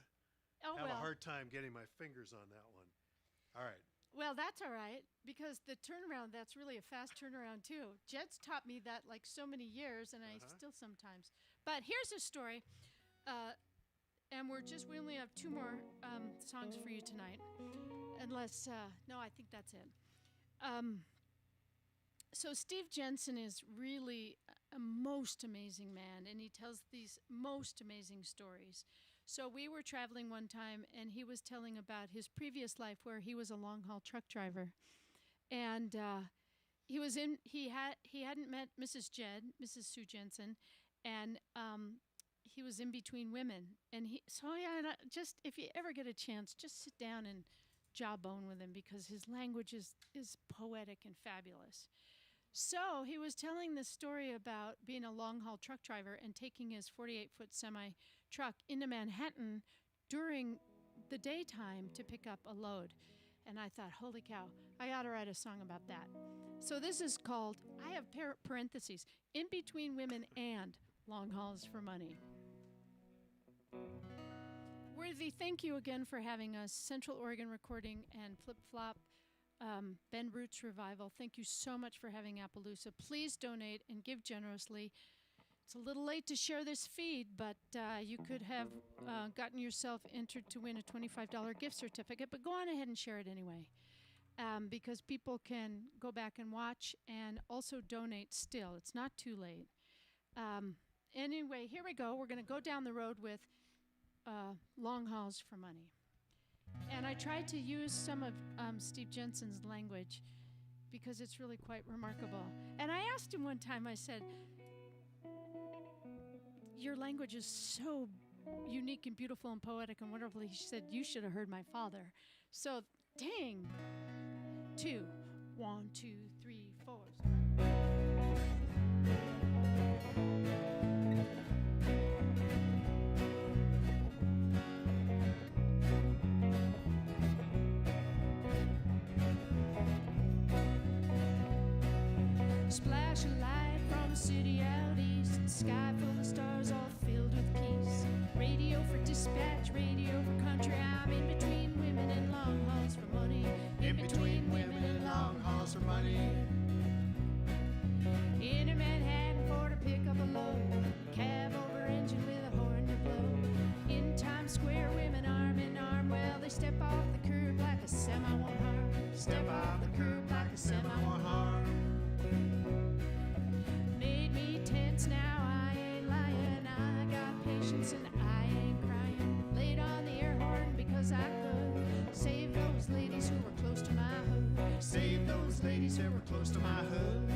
Oh,
have
well.
a hard time getting my fingers on that one. All right.
Well, that's all right, because the turnaround, that's really a fast turnaround, too. Jed's taught me that like so many years, and I still sometimes. But here's a story, and we only have two more songs for you tonight, unless, no, I think that's it. So Steve Jensen is really a most amazing man, and he tells these most amazing stories. So we were traveling one time, and he was telling about his previous life where he was a long-haul truck driver, and he hadn't met Mrs. Sue Jensen, and he was in between women, and just if you ever get a chance, just sit down and jawbone with him, because his language is poetic and fabulous. So he was telling this story about being a long-haul truck driver and taking his 48-foot semi-truck into Manhattan during the daytime to pick up a load. And I thought, holy cow, I ought to write a song about that. So this is called, I have parentheses, In Between Women and Long Hauls for Money. Worthy, thank you again for having us. Central Oregon Recording and Flip Flop. Ben Roots Revival, thank you so much for having Appaloosa. Please donate and give generously. It's a little late to share this feed, but you could have gotten yourself entered to win a $25 gift certificate, but go on ahead and share it anyway, because people can go back and watch and also donate still. It's not too late. Anyway, here we go. We're going to go down the road with Long Hauls for Money. And I tried to use some of Steve Jensen's language because it's really quite remarkable. And I asked him one time, I said, your language is so unique and beautiful and poetic and wonderful. He said, you should have heard my father. So, dang. 2, 1, 2, 3, 4. Splash of light from a city out east, sky full of stars all filled with peace. Radio for dispatch, radio for country. I'm in between women and long hauls for money.
In between women and long hauls for money.
In a Manhattan for to pick up a load, cab over engine with a horn to blow. In Times Square, women arm in arm. Well, they step off the curb like a semi won't harm.
Step off the curb like a semi won't harm.
Made me tense, now I ain't lying. I got patience and I ain't crying. Laid on the air horn because I could. Save those ladies who were close to my hood.
Save those ladies who were close to my hood.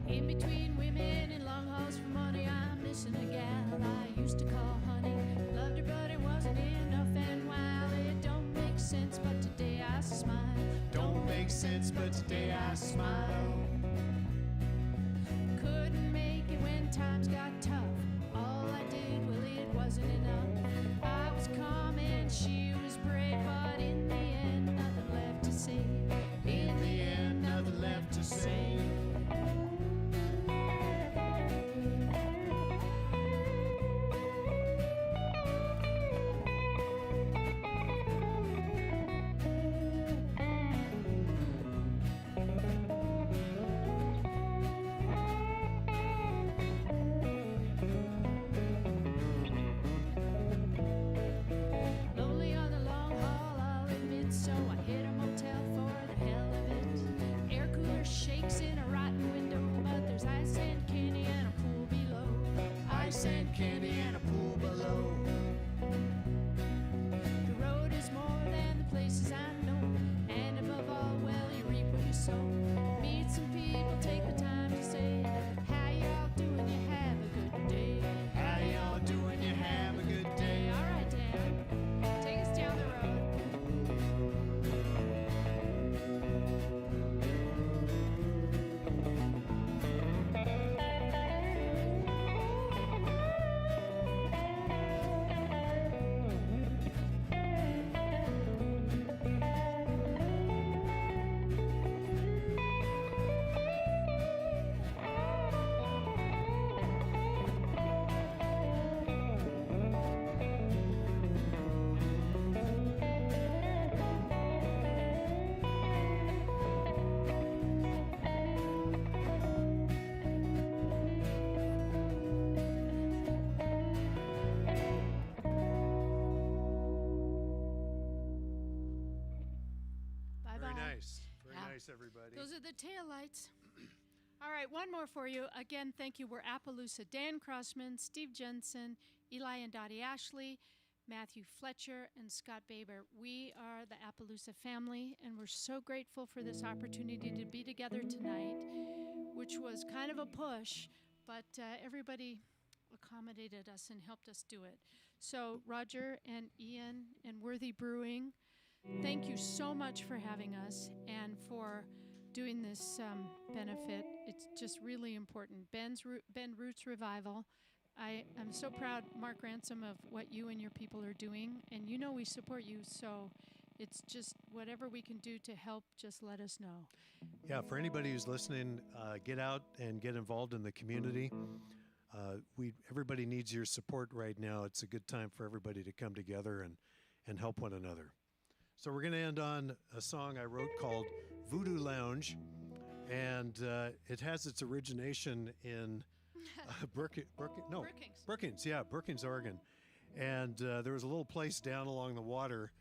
In between women and long hauls for money, I'm missing a gal I used to call honey. Loved her, but it wasn't enough, and while it don't make sense, but today I smile.
Don't make sense, but today I smile.
Couldn't make it when times got tough. All I did, well, it wasn't enough. I was calm and she was brave, but in the end, nothing left to say.
In the end, nothing left to say.
Lonely on the long haul
sand candy and a pool below.
The road is more than the places I know, and above all, well, you reap what you sow. Meet some people, take the time to say, how y'all doing? You have a good day.
How y'all doing? You have a good day.
All right, Dan, take us down the road.
Very
Bye-bye.
nice. Very
Yeah.
nice, everybody.
Those are the taillights. All right, one more for you. Again, thank you. We're Appaloosa. Dan Crossman, Steve Jensen, Eli and Dottie Ashley, Matthew Fletcher, and Scott Baber. We are the Appaloosa family, and we're so grateful for this opportunity to be together tonight, which was kind of a push, but everybody accommodated us and helped us do it. So Roger and Ian and Worthy Brewing, thank you so much for having us and for doing this benefit. It's just really important. Ben Roots Revival. I'm so proud, Mark Ransom, of what you and your people are doing, and you know we support you, so it's just whatever we can do to help, just let us know.
Yeah, for anybody who's listening, get out and get involved in the community. Everybody needs your support right now. It's a good time for everybody to come together and help one another. So we're going to end on a song I wrote called Voodoo Lounge, and it has its origination in Brookings, Oregon. And there was a little place down along the water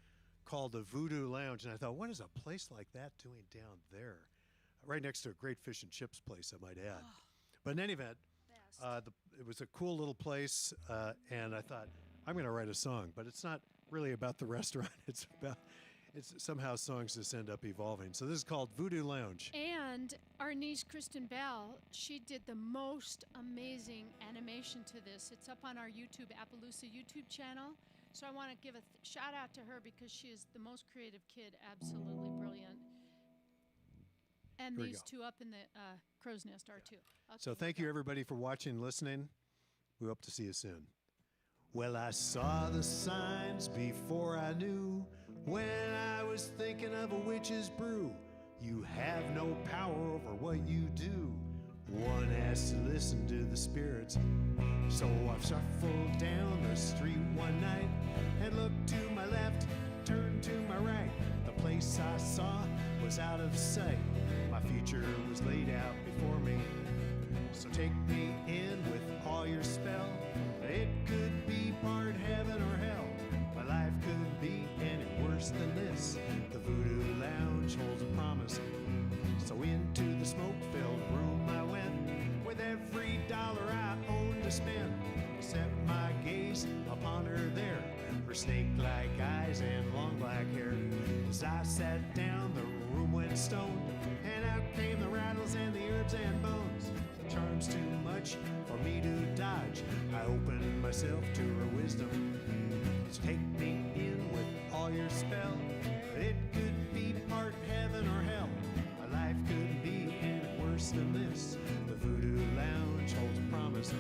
called the Voodoo Lounge, and I thought, what is a place like that doing down there? Right next to a great fish and chips place, I might add. But in any event, it was a cool little place, and I thought, I'm going to write a song, but it's not really about the restaurant. It's somehow songs just end up evolving. So this is called Voodoo Lounge.
And our niece, Kristen Bell, she did the most amazing animation to this. It's up on our Appaloosa YouTube channel. So I want to give a shout out to her because she is the most creative kid, absolutely brilliant. And
Here we
these
go.
two up in the crow's nest are too. Okay,
So thank you, everybody, for watching and listening. We hope to see you soon. Well, I saw the signs before I knew. When I was thinking of a witch's brew, you have no power over what you do. One has to listen to the spirits. So I've shuffled down the street one night and looked to my left, turned to my right. The place I saw was out of sight. My future was laid out before me. So take me in with all your spell. It could be part heaven or hell. My life could be any worse than this. The Voodoo Lounge holds a promise. So into the smoke-filled room I went, with every dollar I owned to spend. Set my gaze upon her there, her snake-like eyes and long black hair. As I sat down, the room went stone, and out came the rattles and the herbs and bones. The charm's too much for me to dodge. I opened myself to her wisdom. So take me in with all your spell. It could be part heaven or hell. My life could be any worse than this. The Voodoo Lounge holds a promise.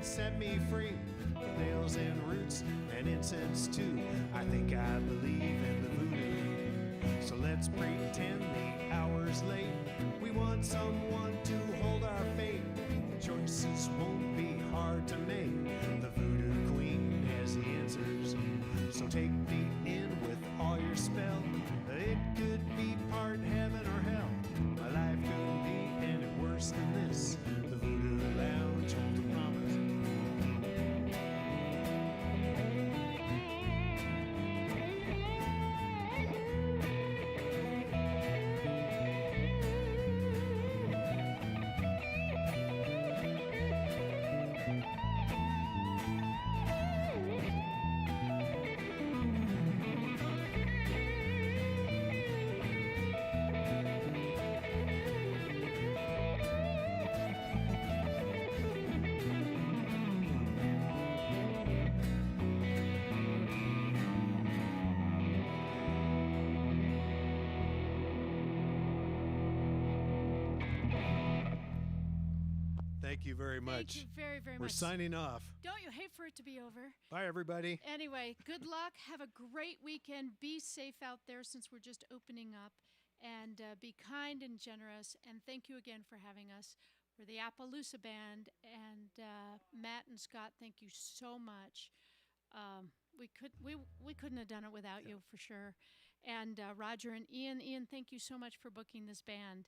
Set me free, nails and roots and incense too. I think I believe in the voodoo. So let's pretend the hour's late. We want someone to hold our fate. Choices won't be hard to make. The voodoo queen has the answer Thank you very much.
Thank you very, very
We're
much.
signing off.
Don't you hate for it to be over?
Bye, everybody.
Anyway, good luck. Have a great weekend. Be safe out there since we're just opening up. And be kind and generous. And thank you again for having us. We're the Appaloosa Band. And Matt and Scott, thank you so much. We couldn't have done it without you, for sure. And Roger and Ian. Ian, thank you so much for booking this band.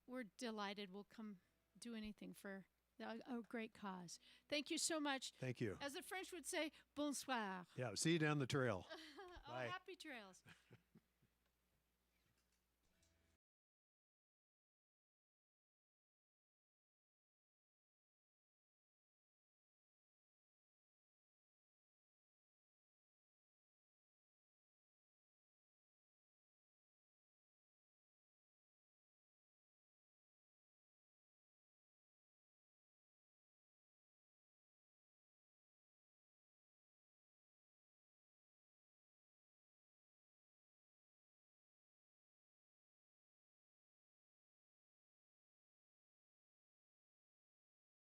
We're delighted. We'll come do anything for a great cause. Thank you so much.
Thank you.
As the French would say, bonsoir.
Yeah, see you down the trail.
Oh,
Bye.
happy trails.